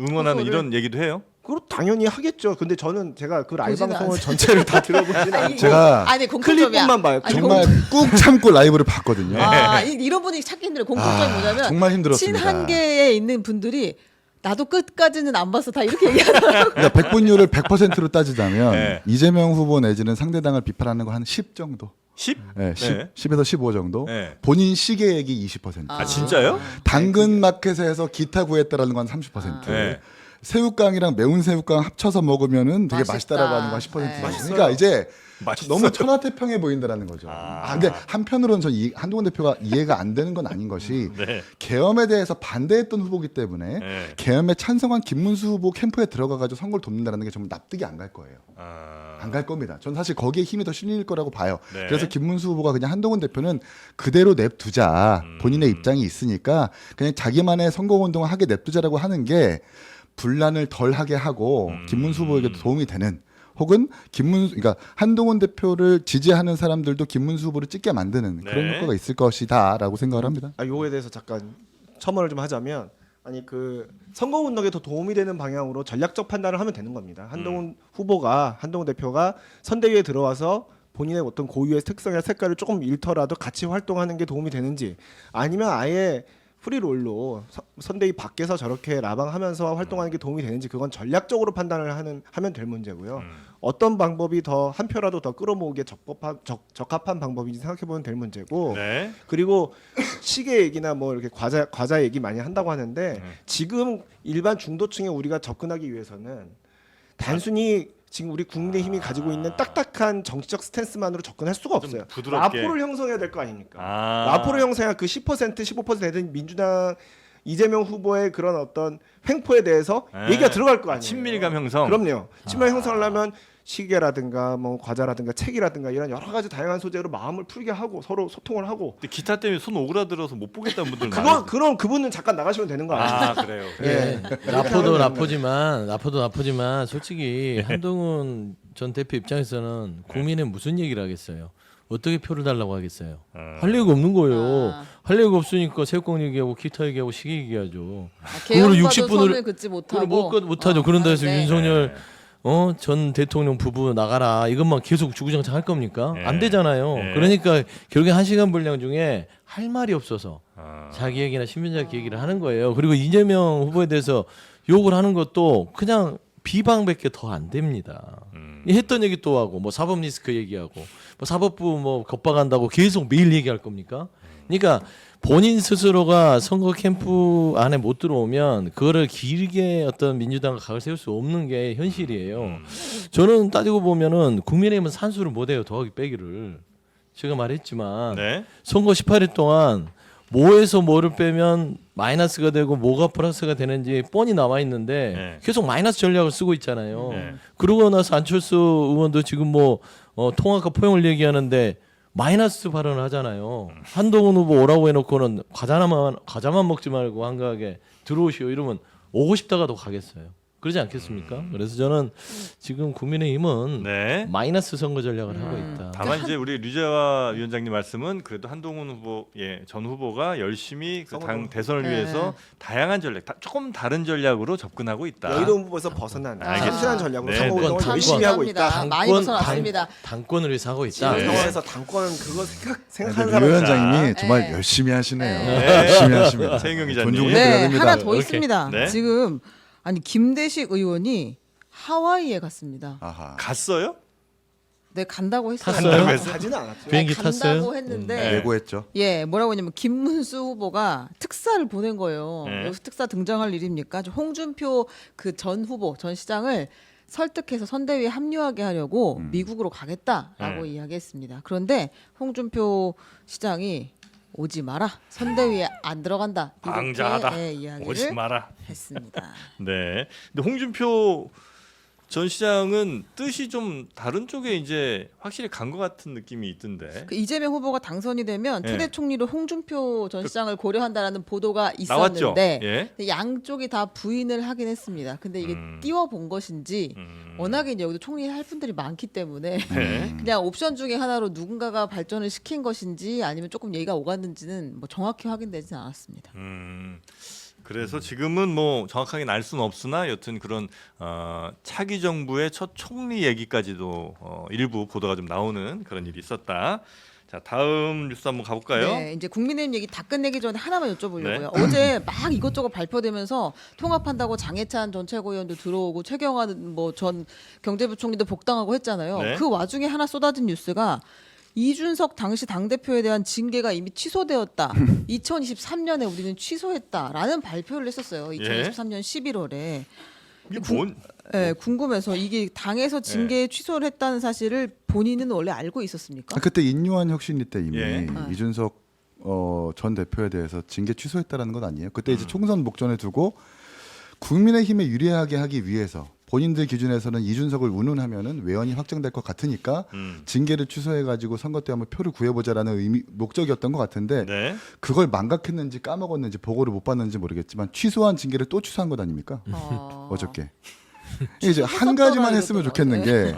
응원하는 후보를- 이런 얘기도 해요. 그거 당연히 하겠죠. 근데 저는 제가 그 라이브 보지는 방송을 않아요. 전체를 다 들어보진 않아요. 제가 아니 공통점이야. 클립만 봐요. 아니, 정말 꾹 참고 라이브를 봤거든요. 이런 분이 찾기 힘들어요. 공통점이 뭐냐면 정말 힘들었습니다. 친한계에 있는 분들이 나도 끝까지는 안 봤어 다 이렇게 얘기하더라고요. 그러니까 백분율을 100%로 따지자면 네. 이재명 후보 내지는 상대당을 비판하는 거 한 10 정도. 10? 네, 10, 네. 10에서 15 정도. 네. 본인 시계액이 20%. 아 진짜요? 당근 마켓에서 기타 구했다라는 건 30%. 네. 새우깡이랑 매운 새우깡 합쳐서 먹으면은 되게 맛있다. 맛있다라고 하는 거 한 10%. 네. 그러니까 이제 맛있어요. 너무 천하태평해 보인다라는 거죠. 근데 한편으로는 전 한동훈 대표가 이해가 안 되는 건 아닌 것이 네. 계엄에 대해서 반대했던 후보기 때문에 네. 계엄에 찬성한 김문수 후보 캠프에 들어가가지고 선거를 돕는다는 게 정말 납득이 안 갈 거예요. 안 갈 겁니다. 전 사실 거기에 힘이 더 실릴 거라고 봐요. 네. 그래서 김문수 후보가 그냥 한동훈 대표는 그대로 냅두자. 본인의 입장이 있으니까 그냥 자기만의 선거운동을 하게 냅두자라고 하는 게 분란을 덜 하게 하고 김문수 후보에게도 도움이 되는 혹은 그러니까 한동훈 대표를 지지하는 사람들도 김문수 후보를 찍게 만드는 그런 네. 효과가 있을 것이다라고 생각을 합니다. 요거에 대해서 잠깐 첨언을 좀 하자면 아니 그 선거 운동에 더 도움이 되는 방향으로 전략적 판단을 하면 되는 겁니다. 한동훈 대표가 선대위에 들어와서 본인의 어떤 고유의 특성이나 색깔을 조금 잃더라도 같이 활동하는 게 도움이 되는지 아니면 아예 프리롤로 선대위 밖에서 저렇게 라방하면서 활동하는 게 도움이 되는지 그건 전략적으로 판단을 하면 될 문제고요. 어떤 방법이 더 한 표라도 더 끌어모으기에 적합한 방법인지 생각해보면 될 문제고 네. 그리고 시계 얘기나 뭐 이렇게 과자 얘기 많이 한다고 하는데 지금 일반 중도층에 우리가 접근하기 위해서는 단순히 지금 우리 국민의힘이 가지고 있는 딱딱한 정치적 스탠스만으로 접근할 수가 없어요. 부드럽게. 라포를 형성해야 될 거 아닙니까? 아. 라포를 형성해야 그 10% 15% 되는 민주당 이재명 후보의 그런 어떤 횡포에 대해서 네. 얘기가 들어갈 거 아니에요. 친밀감 형성. 그럼요. 친밀감 형성하려면 시계라든가 뭐 과자라든가 책이라든가 이런 여러 가지 다양한 소재로 마음을 풀게 하고 서로 소통을 하고 근데 기타 때문에 손 오그라들어서 못 보겠다는 분들 많아요. 그럼 그분은 잠깐 나가시면 되는 거 아니에요? 아 그래요. 예. 나포도 나포지만 솔직히 한동훈 전 대표 입장에서는 국민에 무슨 얘기를 하겠어요. 어떻게 표를 달라고 하겠어요. 할 얘기가 없는 거예요. 할 얘기가 없으니까 새우깡 얘기하고 기타 얘기하고 시계 얘기하죠. 개헌과도 60분을 손을 긋지 그걸 못하고 못하죠. 그런다 해서 하는데 윤석열 전 대통령 부부 나가라 이것만 계속 주구장창 할 겁니까? 네. 안 되잖아요. 네. 그러니까 결국에 1시간 분량 중에 할 말이 없어서 아. 자기 얘기나 신변자기 얘기를 하는 거예요. 그리고 이재명 후보에 대해서 욕을 하는 것도 그냥 비방밖에 더 안 됩니다. 이 했던 얘기 또 하고 뭐 사법 리스크 얘기하고 뭐 사법부 뭐 겁박한다고 계속 매일 얘기할 겁니까? 그러니까 본인 스스로가 선거 캠프 안에 못 들어오면 그거를 길게 어떤 민주당과 각을 세울 수 없는 게 현실이에요. 저는 따지고 보면은 국민의힘은 산수를 못해요. 더하기 빼기를. 제가 말했지만 네. 선거 18일 동안 뭐에서 뭐를 빼면 마이너스가 되고 뭐가 플러스가 되는지 뻔히 나와 있는데 네. 계속 마이너스 전략을 쓰고 있잖아요. 네. 그러고 나서 안철수 의원도 지금 뭐 통합과 포용을 얘기하는데 마이너스 발언을 하잖아요. 한동훈 후보 오라고 해놓고는 과자만 먹지 말고 한가하게 들어오시오 이러면 오고 싶다가도 가겠어요. 그러지 않겠습니까? 그래서 저는 지금 국민의힘은 네. 마이너스 선거 전략을 하고 있다. 다만 이제 우리 류재화 위원장님 말씀은 그래도 한동훈 후보 전 후보가 열심히 그 당 대선을 네. 위해서 다양한 전략, 조금 다른 전략으로 접근하고 있다. 여의도 후보에서 벗어난 알겠습니다. 참신한 전략으로 네, 선거 운동을 네. 열심히 하고 있다. 감사합니다. 많이 벗어났습니다. 당권을 위해서 하고 있다. 지금 네. 상황에서 당권 그거 생각하는 류 사람 위원장님이 정말 네. 열심히 하시네요. 네. 열심히 하십니다. 최인경 기자님. 존중을 네, 드려야 됩니다. 하나 더 이렇게. 있습니다. 네. 지금 아니 김대식 의원이 하와이에 갔습니다. 아하. 갔어요? 네, 간다고 했어요. 탔어요? 그래서? 가지는 않았죠. 비행기 간다고 탔어요? 했는데 네. 예고했죠. 예, 뭐라고 했냐면 김문수 후보가 특사를 보낸 거예요. 네. 여기서 특사 등장할 일입니까? 홍준표 그 전 후보, 전 시장을 설득해서 선대위에 합류하게 하려고 미국으로 가겠다라고 네. 이야기했습니다. 그런데 홍준표 시장이 오지 마라. 선대위에 안 들어간다. 이렇게 방자하다. 예, 이야기를 오지 마라. 했습니다. 네. 근데 홍준표 전 시장은 뜻이 좀 다른 쪽에 이제 확실히 간 것 같은 느낌이 있던데. 그 이재명 후보가 당선이 되면 네. 초대 총리로 홍준표 전 시장을 고려한다라는 보도가 나왔죠. 있었는데 예. 근데 양쪽이 다 부인을 하긴 했습니다. 근데 이게 음. 띄워본 것인지 워낙에 이제 여기도 총리 할 분들이 많기 때문에 네. 그냥 옵션 중에 하나로 누군가가 발전을 시킨 것인지 아니면 조금 얘기가 오갔는지는 뭐 정확히 확인되지는 않았습니다. 그래서 지금은 뭐 정확하게 알 수는 없으나 여튼 그런 차기 정부의 첫 총리 얘기까지도 일부 보도가 좀 나오는 그런 일이 있었다. 자, 다음 뉴스 한번 가볼까요? 네, 이제 국민의힘 얘기 다 끝내기 전에 하나만 여쭤보려고요. 네. 어제 막 이것저것 발표되면서 통합한다고 장해찬 전 최고위원도 들어오고 최경환 뭐 전 경제부총리도 복당하고 했잖아요. 네. 그 와중에 하나 쏟아진 뉴스가 이준석 당시 당대표에 대한 징계가 이미 취소되었다. 2023년에 우리는 취소했다라는 발표를 했었어요. 2023년 11월에. 이게 뭔? 네, 궁금해서 이게 당에서 징계 취소를 했다는 사실을 본인은 원래 알고 있었습니까? 그때 인요한 혁신위 때 이미 예. 이준석 전 대표에 대해서 징계 취소했다라는 건 아니에요. 그때 이제 총선 목전에 두고 국민의힘에 유리하게 하기 위해서 본인들 기준에서는 이준석을 운운하면은 외연이 확정될 것 같으니까 징계를 취소해가지고 선거 때 한번 표를 구해보자라는 목적이었던 것 같은데 네. 그걸 망각했는지 까먹었는지 보고를 못 봤는지 모르겠지만 취소한 징계를 또 취소한 것 아닙니까? 어저께 이제 한 가지만 했으면 좋겠는 게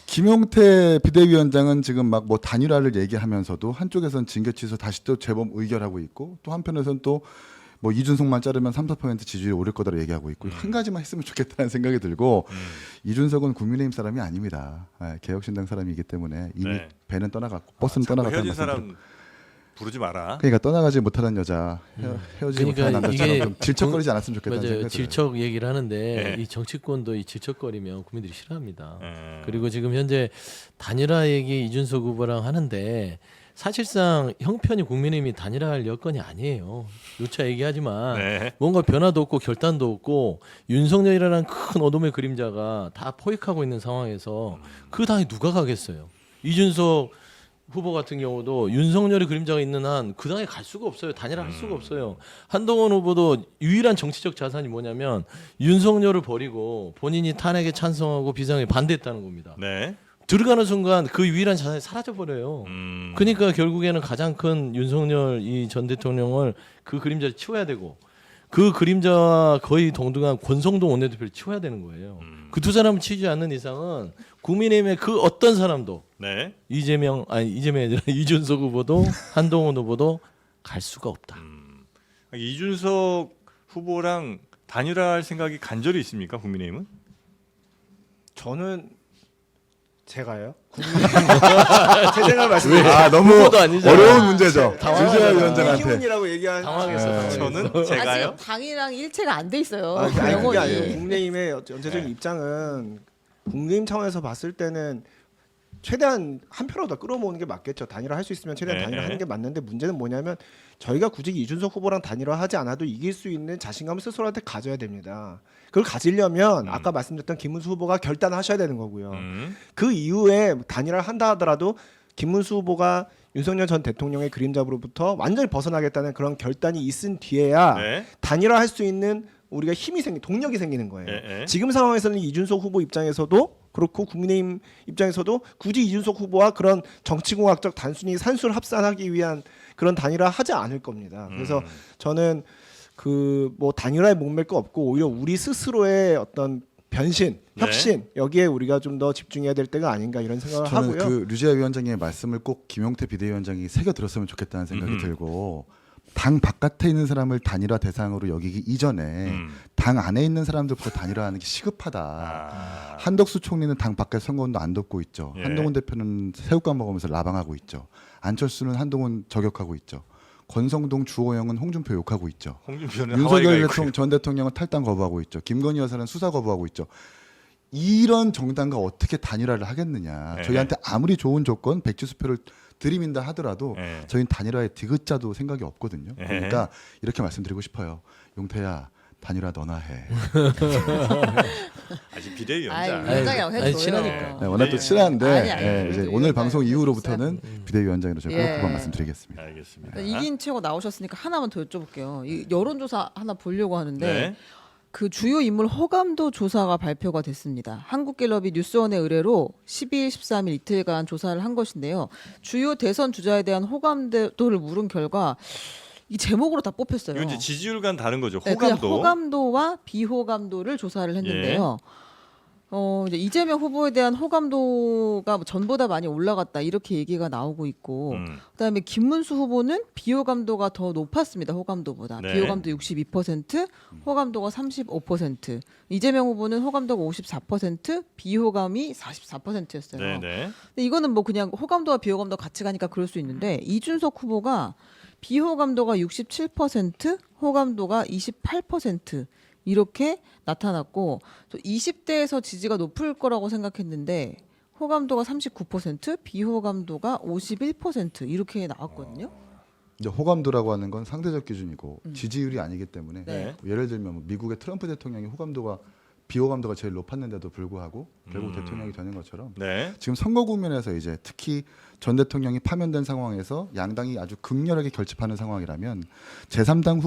김용태 비대위원장은 지금 막 뭐 단일화를 얘기하면서도 한쪽에서는 징계 취소 다시 또 재범 의결하고 있고 또 한편에서는 또 뭐 이준석만 자르면 3~4% 지지율이 오를 거다로 얘기하고 있고 한 가지만 했으면 좋겠다는 생각이 들고 이준석은 국민의힘 사람이 아닙니다. 개혁신당 사람이기 때문에 이미 네. 배는 떠나갔고 버스는 자꾸 떠나갔다는 헤어진 말씀드리고 사람 부르지 마라. 그러니까 떠나가지 못하는 여자 헤어지지 못하는 그러니까 남자처럼 이게 좀 질척거리지 않았으면 좋겠다는 맞아요. 생각이 들어요. 질척 얘기를 하는데 네. 이 정치권도 이 질척거리면 국민들이 싫어합니다. 음. 그리고 지금 현재 단일화 얘기 이준석 후보랑 하는데 사실상 형편이 국민의힘이 단일화할 여건이 아니에요. 누차 얘기하지만 네. 뭔가 변화도 없고 결단도 없고 윤석열이라는 큰 어둠의 그림자가 다 포획하고 있는 상황에서 그 당에 누가 가겠어요. 이준석 후보 같은 경우도 윤석열의 그림자가 있는 한 그 당에 갈 수가 없어요. 단일화 할 수가 없어요. 한동훈 후보도 유일한 정치적 자산이 뭐냐면 윤석열을 버리고 본인이 탄핵에 찬성하고 비상에 반대했다는 겁니다. 네. 들어가는 순간 그 유일한 자산이 사라져 버려요. 그러니까 결국에는 가장 큰 윤석열 이 전 대통령을 그 그림자를 치워야 되고 그 그림자와 거의 동등한 권성동 원내대표를 치워야 되는 거예요. 그 두 사람을 치지 않는 이상은 국민의힘의 그 어떤 사람도 네. 이재명이 아니라 이준석 후보도 한동훈 후보도 갈 수가 없다. 이준석 후보랑 단일화할 생각이 간절히 있습니까? 국민의힘은? 저는 제가요? 제 생각을 말씀드릴게요. 아 너무 후보도 아니잖아. 어려운 문제죠. 당황하잖아. 주재하 위원장한테. 국민의힘이라고 얘기한 당황했어. 저는 제가요? 아직 당이랑 일체가 안 돼 있어요. 아니 그게 영원히. 아니에요. 국민의힘의 전체적인 네. 입장은 국민의힘 차원에서 봤을 때는 최대한 한 표라도 더 끌어모으는 게 맞겠죠. 단일화 할 수 있으면 최대한 네, 단일화 하는 네. 게 맞는데 문제는 뭐냐면 저희가 굳이 이준석 후보랑 단일화 하지 않아도 이길 수 있는 자신감을 스스로한테 가져야 됩니다. 그걸 가지려면 아까 말씀드렸던 김문수 후보가 결단하셔야 되는 거고요. 그 이후에 단일화를 한다 하더라도 김문수 후보가 윤석열 전 대통령의 그림잡으로부터 완전히 벗어나겠다는 그런 결단이 있은 뒤에야 네. 단일화 할 수 있는 우리가 힘이 동력이 생기는 거예요. 예, 예. 지금 상황에서는 이준석 후보 입장에서도 그렇고 국민의힘 입장에서도 굳이 이준석 후보와 그런 정치공학적 단순히 산술 합산하기 위한 그런 단일화 하지 않을 겁니다. 그래서 저는 그 뭐 단일화에 목맬 거 없고 오히려 우리 스스로의 어떤 변신, 네. 혁신 여기에 우리가 좀 더 집중해야 될 때가 아닌가 이런 생각을 저는 하고요. 그 류재하 위원장의 말씀을 꼭 김용태 비대위원장이 새겨 들었으면 좋겠다는 생각이 들고 당 바깥에 있는 사람을 단일화 대상으로 여기기 이전에 당 안에 있는 사람들부터 단일화하는 게 시급하다. 아. 한덕수 총리는 당 밖에 선거운동 안 돕고 있죠. 예. 한동훈 대표는 새우깡 먹으면서 라방하고 있죠. 안철수는 한동훈 저격하고 있죠. 권성동 주호영은 홍준표 욕하고 있죠. 홍준표는 하와이가 윤석열 있고요. 전 대통령은 탈당 거부하고 있죠. 김건희 여사는 수사 거부하고 있죠. 이런 정당과 어떻게 단일화를 하겠느냐. 네. 저희한테 아무리 좋은 조건 백지수표를 들이민다 하더라도 네. 저희는 단일화에 디귿자도 생각이 없거든요. 네. 그러니까 이렇게 말씀드리고 싶어요. 용태야 단일화 너나 해. 아직 비대위원장. 아이, 위원장이라고 아니, 해줘요. 친하니까. 네, 워낙 또 네. 친한데 아니, 아니, 예, 이제 그래도 오늘 위원장 방송 이후로부터는 비대위원장으로 제가 예. 그만 말씀드리겠습니다. 알겠습니다. 이긴 최고 나오셨으니까 하나만 더 여쭤볼게요. 이 여론조사 하나 보려고 하는데 네. 그 주요 인물 호감도 조사가 발표가 됐습니다. 한국갤럽이 뉴스원의 의뢰로 12일, 13일 이틀간 조사를 한 것인데요. 주요 대선 주자에 대한 호감도를 물은 결과 이 제목으로 다 뽑혔어요. 이거 이제 지지율과는 다른 거죠. 네, 그냥 호감도. 호감도와 비호감도를 조사를 했는데요. 이제 이재명 후보에 대한 호감도가 전보다 많이 올라갔다 이렇게 얘기가 나오고 있고, 그다음에 김문수 후보는 비호감도가 더 높았습니다. 호감도보다. 네. 비호감도 62%, 호감도가 35%. 이재명 후보는 호감도가 54%, 비호감이 44%였어요. 네, 네. 근데 이거는 뭐 그냥 호감도와 비호감도 같이 가니까 그럴 수 있는데 이준석 후보가 비호감도가 67%, 호감도가 28% 이렇게 나타났고 20대에서 지지가 높을 거라고 생각했는데 호감도가 39%, 비호감도가 51% 이렇게 나왔거든요. 이제 호감도라고 하는 건 상대적 기준이고 지지율이 아니기 때문에 네. 예를 들면 뭐 미국의 트럼프 대통령이 비호감도가 제일 높았는데도 불구하고 결국 대통령이 되는 것처럼 네. 지금 선거 국면에서 이제 특히 전 대통령이 파면된 상황에서 양당이 아주 극렬하게 결집하는 상황이라면 제3당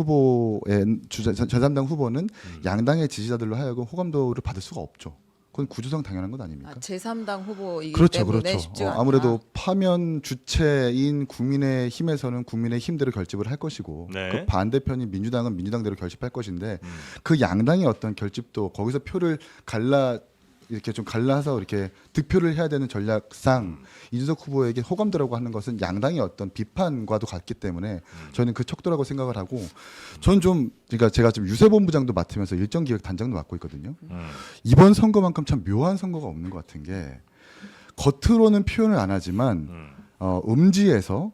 후보는 양당의 지지자들로 하여금 호감도를 받을 수가 없죠. 그건 구조상 당연한 것 아닙니까? 제3당 후보이기 그렇죠, 때문에 그렇죠. 쉽지가 않다. 아무래도 파면 주체인 국민의힘에서는 국민의힘대로 결집을 할 것이고 네. 그 반대편인 민주당은 민주당대로 결집할 것인데 그 양당의 어떤 결집도 거기서 표를 이렇게 좀 갈라서 이렇게 득표를 해야 되는 전략상 이준석 후보에게 호감도라고 하는 것은 양당의 어떤 비판과도 같기 때문에 저는 그 척도라고 생각을 하고 전 좀 그러니까 제가 지금 유세본부장도 맡으면서 일정기획 단장도 맡고 있거든요. 이번 선거만큼 참 묘한 선거가 없는 것 같은 게 겉으로는 표현을 안 하지만 음지에서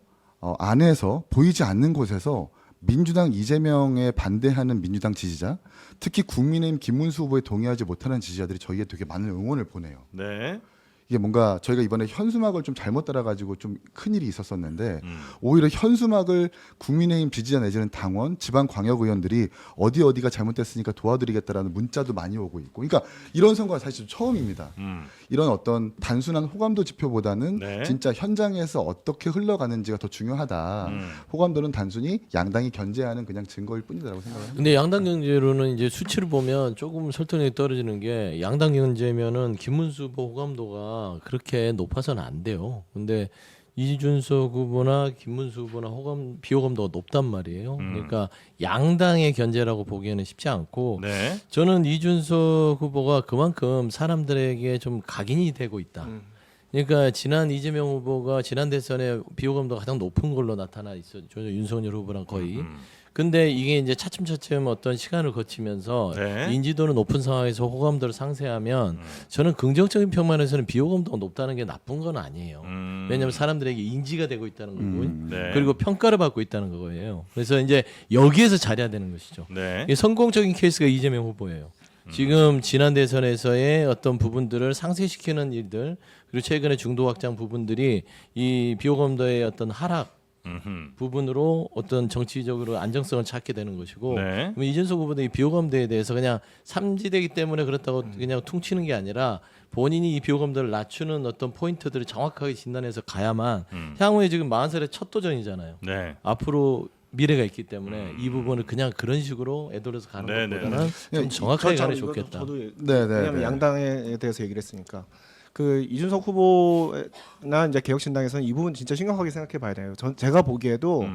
안에서 보이지 않는 곳에서 민주당 이재명에 반대하는 민주당 지지자, 특히 국민의힘 김문수 후보에 동의하지 못하는 지지자들이 저희에 되게 많은 응원을 보내요. 네. 이게 뭔가 저희가 이번에 현수막을 좀 잘못 따라가지고 좀 큰일이 있었었는데 오히려 현수막을 국민의힘 지지자 내지는 당원, 지방광역의원들이 어디가 잘못됐으니까 도와드리겠다라는 문자도 많이 오고 있고 그러니까 이런 선거가 사실 처음입니다. 이런 어떤 단순한 호감도 지표보다는 네. 진짜 현장에서 어떻게 흘러가는지가 더 중요하다. 호감도는 단순히 양당이 견제하는 그냥 증거일 뿐이다라고 생각합니다. 근데 양당 경제로는 이제 수치를 보면 조금 설득력이 떨어지는 게 양당 경제면은 김문수 후보 호감도가 그렇게 높아서는 안 돼요. 근데 이준석 후보나 김문수 후보나 비호감도가 높단 말이에요. 그러니까 양당의 견제라고 보기에는 쉽지 않고 네. 저는 이준석 후보가 그만큼 사람들에게 좀 각인이 되고 있다. 그러니까 지난 이재명 후보가 지난 대선에 비호감도가 가장 높은 걸로 나타나 있었죠. 윤석열 후보랑 거의. 근데 이게 이제 차츰차츰 어떤 시간을 거치면서 네. 인지도는 높은 상황에서 호감도를 상쇄하면 저는 긍정적인 편만에서는 비호감도가 높다는 게 나쁜 건 아니에요. 왜냐하면 사람들에게 인지가 되고 있다는 거고 네. 그리고 평가를 받고 있다는 거예요. 그래서 이제 여기에서 잘해야 되는 것이죠. 네. 이게 성공적인 케이스가 이재명 후보예요. 지금 지난 대선에서의 어떤 부분들을 상쇄시키는 일들 그리고 최근에 중도 확장 부분들이 이 비호감도의 어떤 하락 부분으로 어떤 정치적으로 안정성을 찾게 되는 것이고 네. 그럼 이준석 후보도 이 비호감도에 대해서 그냥 삼지되기 때문에 그렇다고 그냥 퉁치는 게 아니라 본인이 이 비호감도를 낮추는 어떤 포인트들을 정확하게 진단해서 가야만 향후에 지금 40살의 첫 도전이잖아요. 네. 앞으로 미래가 있기 때문에 이 부분을 그냥 그런 식으로 애돌려서 가는 네네. 것보다는 좀 정확하게 가는 게 좋겠다. 저도 네, 네, 왜냐하면 네. 양당에 대해서 얘기를 했으니까 그 이준석 후보나 이제 개혁신당에서는 이 부분 진짜 심각하게 생각해 봐야 돼요. 제가 보기에도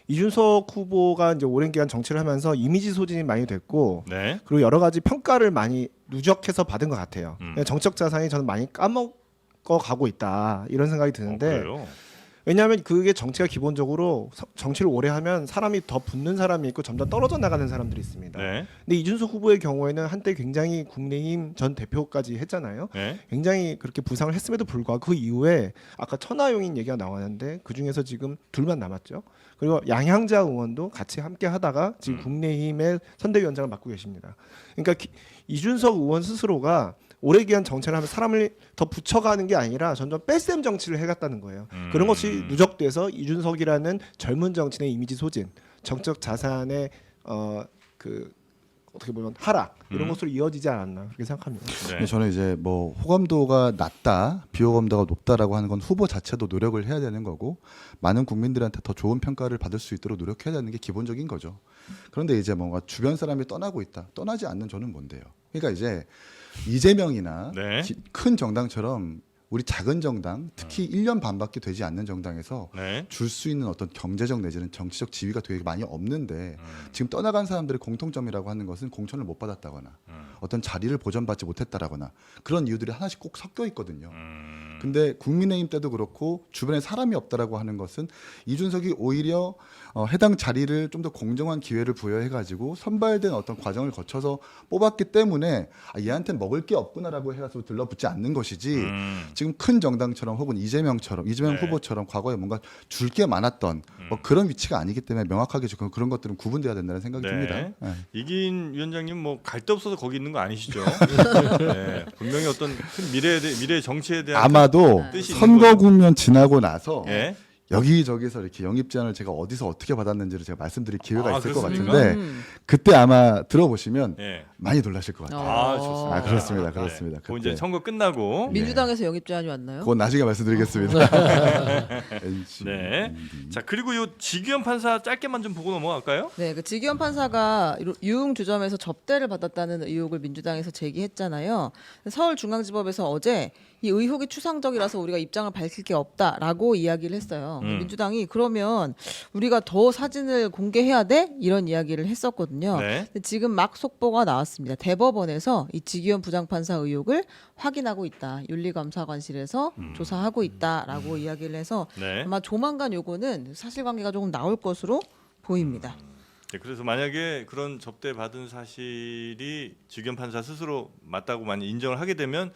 이준석 후보가 이제 오랜 기간 정치를 하면서 이미지 소진이 많이 됐고 네. 그리고 여러 가지 평가를 많이 누적해서 받은 것 같아요. 정책 자산이 저는 많이 까먹어 가고 있다 이런 생각이 드는데 그래요? 왜냐하면 그게 정치가 기본적으로 정치를 오래 하면 사람이 더 붙는 사람이 있고 점점 떨어져 나가는 사람들이 있습니다. 네. 근데 이준석 후보의 경우에는 한때 굉장히 국민의힘 전 대표까지 했잖아요. 네. 굉장히 그렇게 부상을 했음에도 불구하고 그 이후에 아까 천하용인 얘기가 나왔는데 그 중에서 지금 둘만 남았죠. 그리고 양향자 의원도 같이 함께 하다가 지금 국민의힘의 선대위원장을 맡고 계십니다. 그러니까 이준석 의원 스스로가 오래 기한 정치를 하면 사람을 더 붙여가는 게 아니라 점점 뺄셈 정치를 해갔다는 거예요. 그런 것이 누적돼서 이준석이라는 젊은 정치인의 이미지 소진, 정책 자산의 그 어떻게 보면 하락 이런 것으로 이어지지 않았나 그렇게 생각합니다. 네. 근데 저는 이제 뭐 호감도가 낮다, 비호감도가 높다라고 하는 건 후보 자체도 노력을 해야 되는 거고 많은 국민들한테 더 좋은 평가를 받을 수 있도록 노력해야 되는 게 기본적인 거죠. 그런데 이제 뭔가 주변 사람이 떠나고 있다, 떠나지 않는 저는 뭔데요? 그러니까 이제 이재명이나 네. 큰 정당처럼 우리 작은 정당, 특히 1년 반밖에 되지 않는 정당에서 네. 줄 수 있는 어떤 경제적 내지는 정치적 지위가 되게 많이 없는데 지금 떠나간 사람들의 공통점이라고 하는 것은 공천을 못 받았다거나 어떤 자리를 보전받지 못했다라거나 그런 이유들이 하나씩 꼭 섞여 있거든요. 근데 국민의힘 때도 그렇고 주변에 사람이 없다라고 하는 것은 이준석이 오히려 해당 자리를 좀 더 공정한 기회를 부여해가지고 선발된 어떤 과정을 거쳐서 뽑았기 때문에 얘한테 먹을 게 없구나라고 해서 들러붙지 않는 것이지 지금 큰 정당처럼 혹은 이재명 네. 후보처럼 과거에 뭔가 줄 게 많았던 뭐 그런 위치가 아니기 때문에 명확하게 지금 그런 것들은 구분돼야 된다는 생각이 네. 듭니다. 네. 이긴 위원장님 뭐 갈 데 없어서 거기 있는 거 아니시죠? 네. 분명히 어떤 큰 미래 정치에 대한 아마도 뜻이 있는 선거 거죠. 국면 지나고 나서 예. 여기저기서 이렇게 영입 제안을 제가 어디서 어떻게 받았는지를 제가 말씀드릴 기회가 아, 있을 것 그렇습니까? 같은데 그때 아마 들어보시면 예. 많이 놀라실 것 같아요. 아, 좋습니다. 아, 그렇습니다. 그렇습니다. 그 이제 그때. 선거 끝나고 민주당에서 영입 제안이 왔나요? 그건 나중에 말씀드리겠습니다. 네. 자, 그리고 요 지규현 판사 짧게만 좀 보고 넘어갈까요? 네, 그 지기현 판사가 유흥주점에서 접대를 받았다는 의혹을 민주당에서 제기했잖아요. 서울중앙지법에서 어제 이 의혹이 추상적이라서 우리가 입장을 밝힐 게 없다라고 이야기를 했어요. 민주당이 그러면 우리가 더 사진을 공개해야 돼? 이런 이야기를 했었거든요. 네. 근데 지금 막 속보가 나왔습니다. 대법원에서 이 지기현 부장판사 의혹을 확인하고 있다. 윤리감사관실에서 조사하고 있다라고 이야기를 해서 네. 아마 조만간 요거는 사실관계가 조금 나올 것으로 보입니다. 네, 그래서 만약에 그런 접대 받은 사실이 지규현 판사 스스로 맞다고 만약 인정을 하게 되면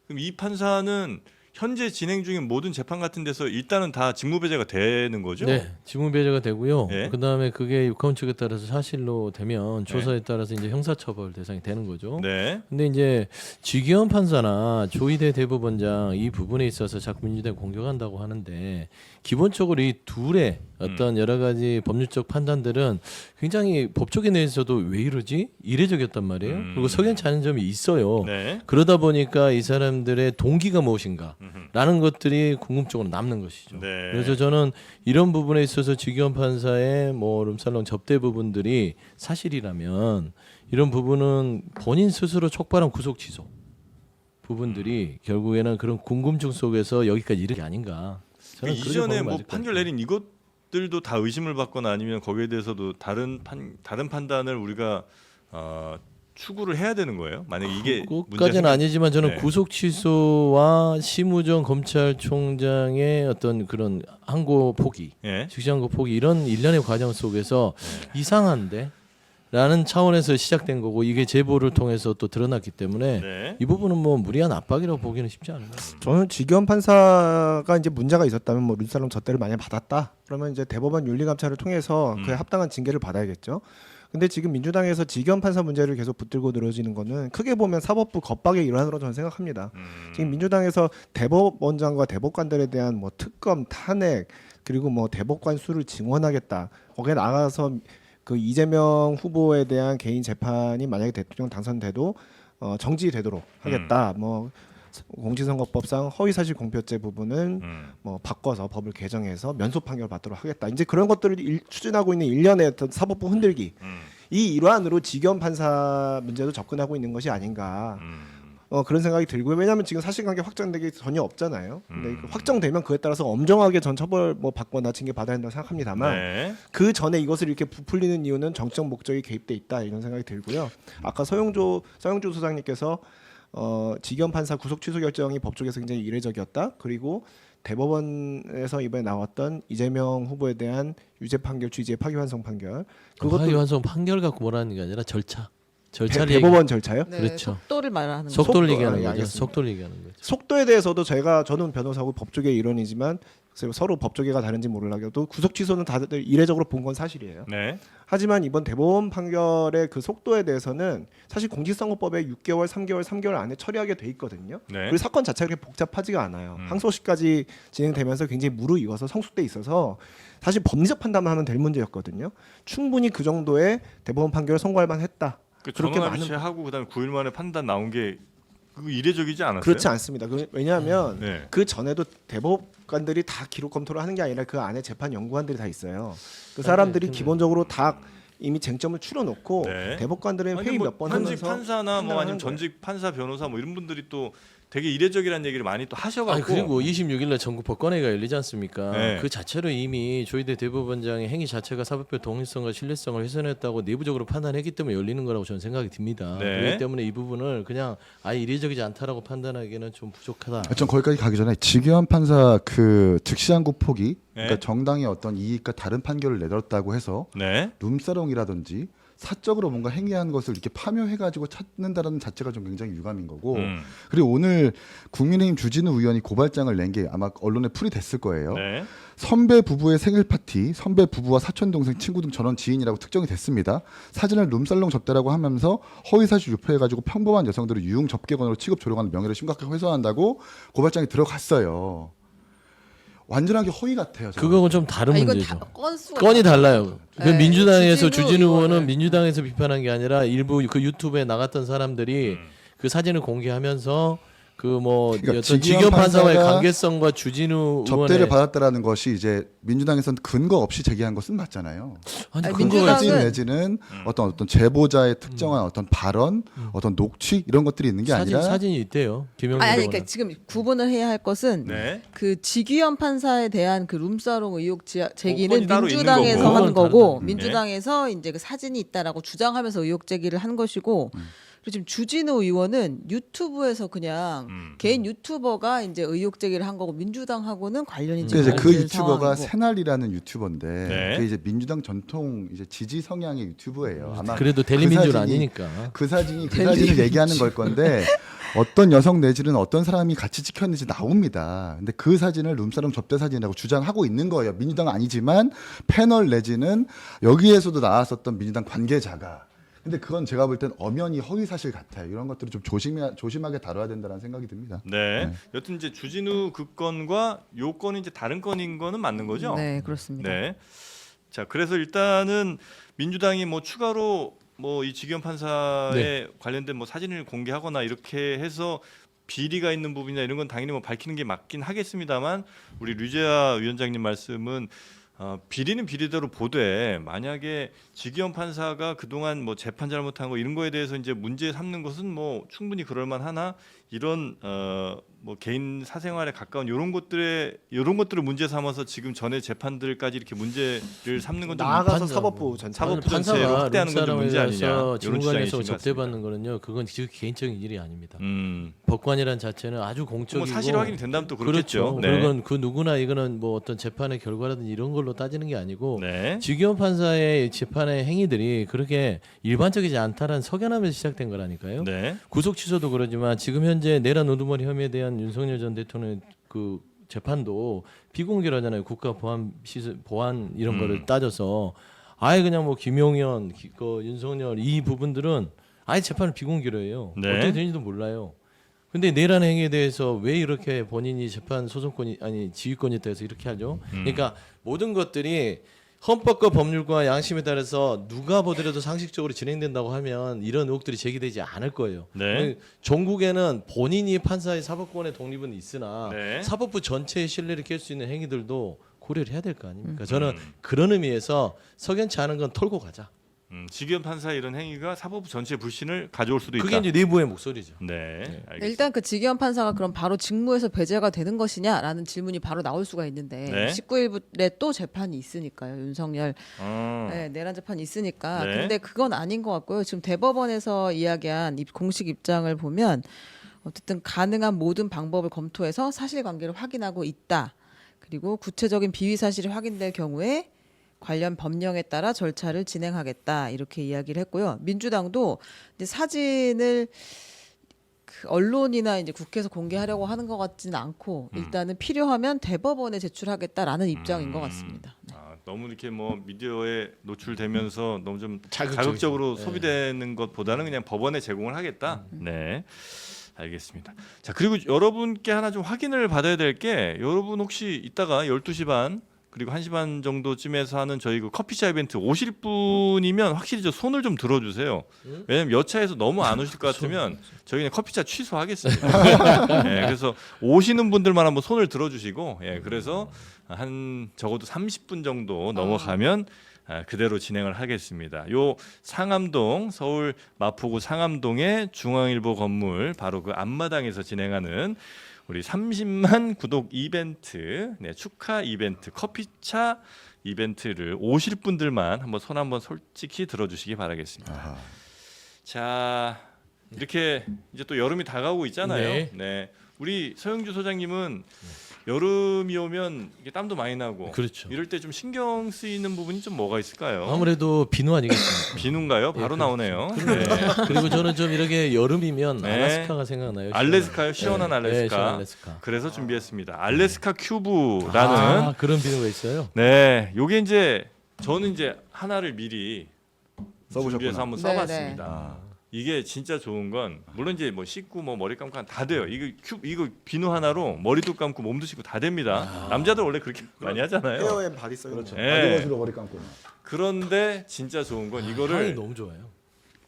그럼 이 판사는 현재 진행 중인 모든 재판 같은 데서 일단은 다 직무배제가 되는 거죠? 네, 직무배제가 되고요. 예. 그다음에 그게 육하원 측에 따라서 사실로 되면 조사에 따라서 이제 형사처벌 대상이 되는 거죠. 네. 근데 이제 지기현 판사나 조희대 대법원장 이 부분에 있어서 자꾸 민주당이 공격한다고 하는데 기본적으로 이 둘의 어떤 여러 가지 법률적 판단들은 굉장히 법조계 내에서도 왜 이러지? 이례적이었단 말이에요. 그리고 석연치 않은 점이 있어요. 네. 그러다 보니까 이 사람들의 동기가 무엇인가 라는 것들이 궁금증으로 남는 것이죠. 네. 그래서 저는 이런 부분에 있어서 지기현 판사의 뭐 룸살롱 접대 부분들이 사실이라면 이런 부분은 본인 스스로 촉발한 구속 취소 부분들이 결국에는 그런 궁금증 속에서 여기까지 이르게 아닌가. 저는 그 그렇게 이전에 보는 게 뭐 맞을 것 판결 같아요. 내린 이것들도 다 의심을 받거나 아니면 거기에 대해서도 다른 판단을 우리가 추구를 해야 되는 거예요? 만약에 이게 그것까지는 아니지만 저는 네. 구속 취소와 심우정 검찰총장의 어떤 그런 항고 포기, 예. 즉시 항고 포기 이런 일련의 과정 속에서 이상한데? 라는 차원에서 시작된 거고 이게 제보를 통해서 또 드러났기 때문에 네. 이 부분은 뭐 무리한 압박이라고 보기는 쉽지 않아요. 저는 지기현 판사가 이제 문제가 있었다면 뭐 룸사롱 잣대를 만약 받았다 그러면 이제 대법원 윤리감찰을 통해서 그에 합당한 징계를 받아야겠죠. 근데 지금 민주당에서 지기현 판사 문제를 계속 붙들고 늘어지는 거는 크게 보면 사법부 겁박의 일환으로 저는 생각합니다. 지금 민주당에서 대법원장과 대법관들에 대한 뭐 특검, 탄핵 그리고 뭐 대법관 수를 증원하겠다. 거기에 나가서 그 이재명 후보에 대한 개인 재판이 만약에 대통령 당선돼도 정지되도록 하겠다. 뭐 공직선거법상 허위사실 공표죄 부분은 뭐 바꿔서 법을 개정해서 면소 판결 받도록 하겠다. 이제 그런 것들을 추진하고 있는 일련의 어떤 사법부 흔들기 이 일환으로 지기현 판사 문제도 접근하고 있는 것이 아닌가. 그런 생각이 들고요. 왜냐하면 지금 사실관계 확정되기 전혀 없잖아요. 근데 확정되면 그에 따라서 엄정하게 전 처벌 뭐 받거나 징계 받아야 된다고 생각합니다만 네. 그 전에 이것을 이렇게 부풀리는 이유는 정치적 목적이 개입돼 있다 이런 생각이 들고요. 아까 서영조 소장님께서 지기현 판사 구속 취소 결정이 법조계에서 굉장히 이례적이었다. 그리고 대법원에서 이번에 나왔던 이재명 후보에 대한 유죄 판결, 취지의 파기환송 판결 그것도 파기환송 판결 갖고 뭐라는 게 아니라 절차를 대법원 절차요? 네, 그렇죠. 속도를 말하는 거죠. 속도를 속도, 얘기하는 예, 거죠. 알겠습니다. 속도를 얘기하는 거죠. 속도에 대해서도 저는 변호사고 법조계 일원이지만 서로 법조계가 다른지 몰라도 구속 취소는 다들 이례적으로 본 건 사실이에요. 네. 하지만 이번 대법원 판결의 그 속도에 대해서는 사실 공직선거법에 6개월, 3개월 안에 처리하게 돼 있거든요. 네. 그리고 사건 자체가 그렇게 복잡하지가 않아요. 항소시까지 진행되면서 굉장히 무르익어서 성숙돼 있어서 사실 법리적 판단만 하면 될 문제였거든요. 충분히 그 정도의 대법원 판결을 선고할 만했다. 그 그렇게 전원합의체하고 그다음에 9일 만에 판단 나온 게 그거 이례적이지 않았어요? 그렇지 않습니다. 왜냐하면 네. 그 전에도 대법관들이 다 기록 검토를 하는 게 아니라 그 안에 재판 연구관들이 다 있어요. 그 사람들이 근데- 기본적으로 다 이미 쟁점을 추려놓고 네. 대법관들은 아니, 회의 뭐 몇 번 현직 하면서 판사나 뭐 아니면 판단하는 전직 판사 변호사 뭐 이런 분들이 또 되게 이례적이라는 얘기를 많이 또 하셔갖고 아니, 그리고 26일날 전국 법관회의가 열리지 않습니까? 네. 그 자체로 이미 조희대 대법원장의 행위 자체가 사법부의 독립성과 신뢰성을 훼손했다고 내부적으로 판단했기 때문에 열리는 거라고 저는 생각이 듭니다. 네. 그렇기 때문에 이 부분을 그냥 아예 이례적이지 않다라고 판단하기는 좀 부족하다. 전 거기까지 가기 전에 지기현 판사 그 즉시항고 포기, 네. 그러니까 정당의 어떤 이익과 다른 판결을 내렸다고 해서 네. 룸사롱이라든지 사적으로 뭔가 행위한 것을 이렇게 파묘해가지고 찾는다라는 자체가 좀 굉장히 유감인 거고 그리고 오늘 국민의힘 주진우 의원이 고발장을 낸 게 아마 언론에 풀이됐을 거예요. 네. 선배 부부의 생일 파티, 선배 부부와 사촌 동생, 친구 등 전원 지인이라고 특정이 됐습니다. 사진을 룸살롱 접대라고 하면서 허위사실 유포해가지고 평범한 여성들을 유흥 접객원으로 취급 조롱하는 명예를 심각하게 훼손한다고 고발장이 들어갔어요. 완전하게 허위 같아요. 저는. 그거는 좀 다른 이건 문제죠. 다 건수가 건이 달라요. 그 네, 민주당에서 주진우 주진우 의원은 의원을- 민주당에서 비판한 게 아니라 일부 그 유튜브에 나갔던 사람들이 그 사진을 공개하면서 그 뭐 그러니까 어떤 지기현 지기현 판사와의 판사가 관계성과 주진우 접대를 의원의 받았다라는 것이 이제 민주당에선 근거 없이 제기한 것은 맞잖아요. 아니 아니, 근거가 민주당은- 사진 내지는 어떤 제보자의 특정한 어떤 발언, 어떤 녹취 이런 것들이 있는 게 아니라 사진이 있대요. 김영민 아니, 의원은. 그러니까 지금 구분을 해야 할 것은 네. 그 지기현 판사에 대한 그 룸사롱 의혹 제기는 건이 따로 있는 민주당에서 거고. 하는 그건 거고 다르다. 민주당에서 이제 그 사진이 있다라고 주장하면서 의혹 제기를 한 것이고 그리고 지금 주진우 의원은 유튜브에서 그냥 개인 유튜버가 이제 의혹 제기를 한 거고 민주당하고는 관련이 근데 이제 그 없는 유튜버가 상황이고. 새날이라는 유튜버인데 네. 그 이제 민주당 전통 이제 지지 성향의 유튜버예요. 아마 그래도 그 대리민주는 사진이- 아니니까. 그 사진을 얘기하는 걸 건데 어떤 여성 내지는 어떤 사람이 같이 찍혔는지 나옵니다. 근데 그 사진을 룸사롱 접대 사진이라고 주장하고 있는 거예요. 민주당은 아니지만 패널 내지는 여기에서도 나왔었던 민주당 관계자가. 근데 그건 제가 볼 땐 엄연히 허위 사실 같아요. 이런 것들을 좀 조심하게 다뤄야 된다는 생각이 듭니다. 네. 여튼 이제 주진우 그 건과 요 건이 이제 다른 건인 거는 맞는 거죠? 네, 그렇습니다. 네. 자, 그래서 일단은 민주당이 뭐 추가로 뭐 이 지기현 판사에 네. 관련된 뭐 사진을 공개하거나 이렇게 해서 비리가 있는 부분이나 이런 건 당연히 뭐 밝히는 게 맞긴 하겠습니다만 우리 류재하 위원장님 말씀은 비리는 비리대로 보되 만약에 지기현 판사가 그동안 뭐 재판 잘못한 거 이런 거에 대해서 이제 문제 삼는 것은 뭐 충분히 그럴 만하나 이런 뭐 개인 사생활에 가까운 이런 것들을 문제 삼아서 지금 전에 재판들까지 이렇게 문제를 삼는 건좀 나아가서 판사, 사법부 전체 사법부 전체로 판사가 확대하는 건좀 문제 아니냐 이런 주장이신 지문관에서 것 접대받는 거는요, 그건 개인적인 일이 아닙니다. 음. 법관이라는 자체는 아주 뭐 공적이고 사실 확인이 된다면 또 그렇겠죠. 그렇죠. 그건 그 누구나 이거는 뭐 어떤 재판의 결과라든지 이런 걸로 따지는 게 아니고 네. 지기현 판사의 재판의 행위들이 그렇게 일반적이지 않다라는 석연함에서 시작된 거라니까요. 네. 구속 취소도 그러지만 지금 현재 내란 우두머리 혐의에 대한 윤석열 전 대통령 그 재판도 비공개라잖아요. 국가 보안 이런 거를 따져서 아예 그냥 뭐 김용현, 그 윤석열 이 부분들은 아예 재판을 비공개로 해요. 네. 어떻게 되는지도 몰라요. 근데 내란 행위에 대해서 왜 이렇게 본인이 재판 소송권이 아니 지휘권이 있다 해서 이렇게 하죠? 그러니까 모든 것들이 헌법과 법률과 양심에 따라서 누가 보더라도 상식적으로 진행된다고 하면 이런 의혹들이 제기되지 않을 거예요. 네. 종국에는 본인이 판사의 사법권의 독립은 있으나 네. 사법부 전체의 신뢰를 깰 수 있는 행위들도 고려를 해야 될 거 아닙니까? 저는 그런 의미에서 석연치 않은 건 털고 가자. 지기현 판사 이런 행위가 사법부 전체의 불신을 가져올 수도 있다. 그게 이제 내부의 목소리죠. 네. 알겠습니다. 일단 그 지기현 판사가 그럼 바로 직무에서 배제가 되는 것이냐라는 질문이 바로 나올 수가 있는데 네. 19일에 또 재판이 있으니까요. 윤석열 어. 네, 내란 재판이 있으니까. 네. 근데 그건 아닌 것 같고요. 지금 대법원에서 이야기한 공식 입장을 보면 어쨌든 가능한 모든 방법을 검토해서 사실관계를 확인하고 있다. 그리고 구체적인 비위 사실이 확인될 경우에 관련 법령에 따라 절차를 진행하겠다 이렇게 이야기를 했고요. 민주당도 이제 사진을 그 언론이나 이제 국회에서 공개하려고 하는 것 같지는 않고 일단은 필요하면 대법원에 제출하겠다라는 입장인 것 같습니다. 네. 너무 이렇게 뭐 미디어에 노출되면서 너무 좀 자극적이죠. 자극적으로 네. 소비되는 것보다는 그냥 법원에 제공을 하겠다. 네. 알겠습니다. 자, 그리고 여러분께 하나 좀 확인을 받아야 될 게 여러분 혹시 이따가 12시 반 그리고 1시 반 정도쯤에서 하는 저희 그 커피차 이벤트 오실 분이면 확실히 저 손을 좀 들어주세요. 왜냐면 여차에서 너무 안 오실 것 같으면 저희는 커피차 취소하겠습니다. 네, 그래서 오시는 분들만 한번 손을 들어주시고, 예, 그래서 한 적어도 30분 정도 넘어가면 그대로 진행을 하겠습니다. 요 상암동 서울 마포구 상암동의 중앙일보 건물 바로 그 앞마당에서 진행하는 우리 30만 구독 이벤트, 네, 축하 이벤트, 커피차 이벤트를 오실 분들만 한번 솔직히 들어주시기 바라겠습니다. 아하. 자, 이렇게 이제 또 여름이 다가오고 있잖아요. 네. 네, 우리 서영주 소장님은 여름이 오면 이게 땀도 많이 나고 그렇죠. 이럴 때 좀 신경 쓰이는 부분이 좀 뭐가 있을까요? 아무래도 비누 아니겠습니까? 비누인가요? 바로 예, 나오네요. 네. 그리고 저는 좀 이렇게 여름이면 네. 알래스카가 생각나요. 알래스카요? 시원한 알래스카. 시원한 알래스카. 그래서 준비했습니다. 알래스카 큐브라는 아, 그런 비누가 있어요. 네, 요게 이제 저는 이제 하나를 미리 써보셨구나. 준비해서 한번 네, 써봤습니다. 아. 이게 진짜 좋은 건 물론 이제 뭐 씻고 뭐 머리 감고 다 돼요. 이거 비누 하나로 머리도 감고 몸도 씻고 다 됩니다. 남자들 원래 그렇게 많이 하잖아요. 헤어앤 바디 써요. 그렇죠. 예. 바디워시로 머리 감고. 그런데 진짜 좋은 건 향이 이거를 너무 좋아요.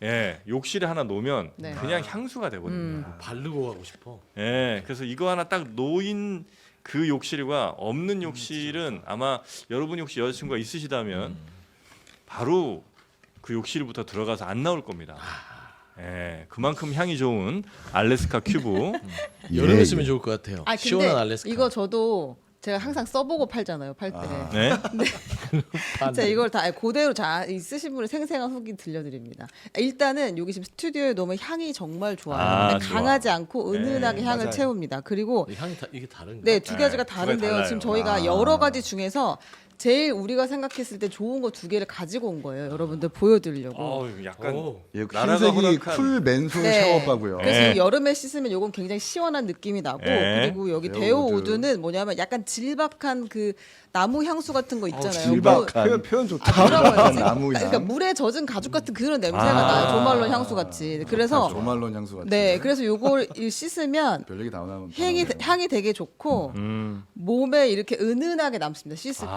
예, 욕실에 하나 놓으면 네. 그냥 향수가 되거든요. 바르고 가고 싶어. 예, 그래서 이거 하나 딱 놓인 그 욕실과 없는 욕실은 아마 여러분이 혹시 여자친구가 있으시다면 바로 그 욕실부터 들어가서 안 나올 겁니다. 예, 그만큼 향이 좋은 알래스카 큐브. 여름에 예, 쓰면 예. 좋을 것 같아요. 아 근데 시원한 알래스카. 이거 저도 제가 항상 써보고 팔잖아요. 팔 때. 네. 제가 이걸 다 그대로 쓰신 분의 생생한 후기 들려드립니다. 일단은 여기 지금 스튜디오에 놓으면 향이 정말 좋아요. 아, 근데 좋아. 강하지 않고 은은하게 네, 향을 맞아요. 채웁니다. 그리고 이 향이 이게 다른가? 네, 두 가지가 네, 두 가지 다른데요. 달라요. 지금 저희가 아. 여러 가지 중에서 제일 우리가 생각했을 때 좋은 거 두 개를 가지고 온 거예요. 여러분들 보여드리려고. 약간 오. 예, 나라가 흰색이 허락한- 쿨 맨솔 네. 샤워바고요. 그래서 네. 여름에 씻으면 요건 굉장히 시원한 느낌이 나고 네. 그리고 여기 데오 데오 우드. 우드는 뭐냐면 약간 질박한 그 나무 향수 같은 거 있잖아요. 질박한. 표현 좋다. 아, 그런 거예요. 나무 향. 그러니까 물에 젖은 가죽 같은 그런 냄새가 아. 나요. 조말론 향수 같이. 그래서 조말론 향수 같은. 네, 그래서 요걸 씻으면 별 얘기 다 나오면 향이 되게 좋고 몸에 이렇게 은은하게 남습니다. 씻을 때.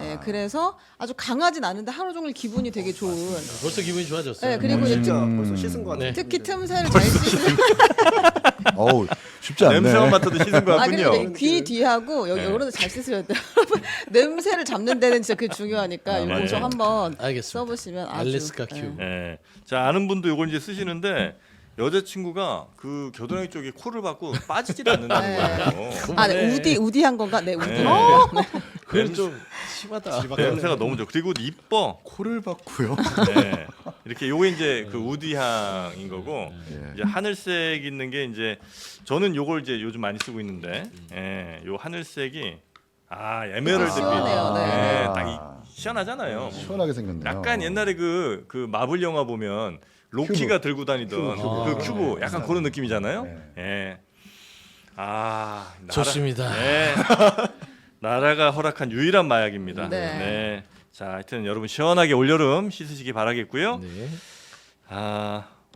네, 그래서 아주 강하진 않은데 하루 종일 기분이 되게 좋은. 벌써 기분이 좋아졌어요. 네, 그리고 이제 진짜 벌써 씻은 것 같아. 네. 특히 틈새를 잘 씻으면 어우 쉽지 않네. 냄새만 맡아도 씻은 것 아 그리고 같군요. 귀 뒤하고 여기 네. 요런데 잘 씻으셔야 돼요. 냄새를 잡는 데는 진짜 그게 중요하니까 요거 네. 좀 한번 알겠습니다. 써보시면 아주 알래스카 큐. 네. 예. 자, 아는 분도 이걸 이제 쓰시는데 여자친구가 그 겨드랑이 쪽에 코를 박고 빠지질 않는다는 거예요. 아, 네. 우디한 건가? 네, 우디. 네. 그건 좀 심하다. 냄새가 너무 좋아. 그리고 이뻐. 코를 박고요. 네. 이렇게 요게 이제 그 우디 향인 거고 예. 이제 하늘색 있는 게 이제 저는 요걸 이제 요즘 많이 쓰고 있는데 예, 요 하늘색이 에메랄드빛. 시원해요, 네. 딱 시원하잖아요. 시원하게 생겼네요. 약간 옛날에 그 마블 영화 보면 로키가 들고 다니던 그 큐브 약간 그런 느낌이잖아요. 예. 좋습니다. 네. 나라가 허락한 유일한 마약입니다. 네. 네. 자, 하여튼 여러분 시원하게 올여름 씻으시기 바라겠고요. 네.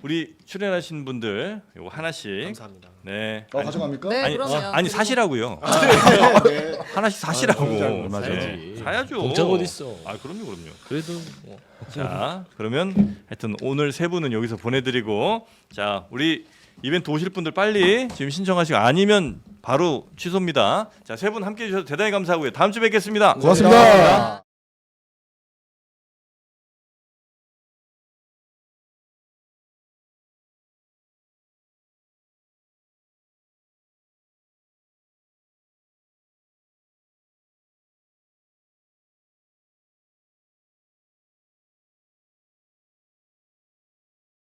우리 출연하신 분들 요거 하나씩. 감사합니다. 네. 가져갑니까? 네, 아니, 그럼요. 아니 사시라고요. 네. 하나씩 사시라고. 얼마 사야지. 사야죠. 공짜가 어디 있어? 그럼요. 그래도 뭐. 자, 그러면 하여튼 오늘 세 분은 여기서 보내드리고, 자, 우리 이벤트 오실 분들 빨리 지금 신청하시고 아니면 바로 취소입니다. 자, 세 분 함께 해주셔서 대단히 감사하고요. 다음 주에 뵙겠습니다. 고맙습니다.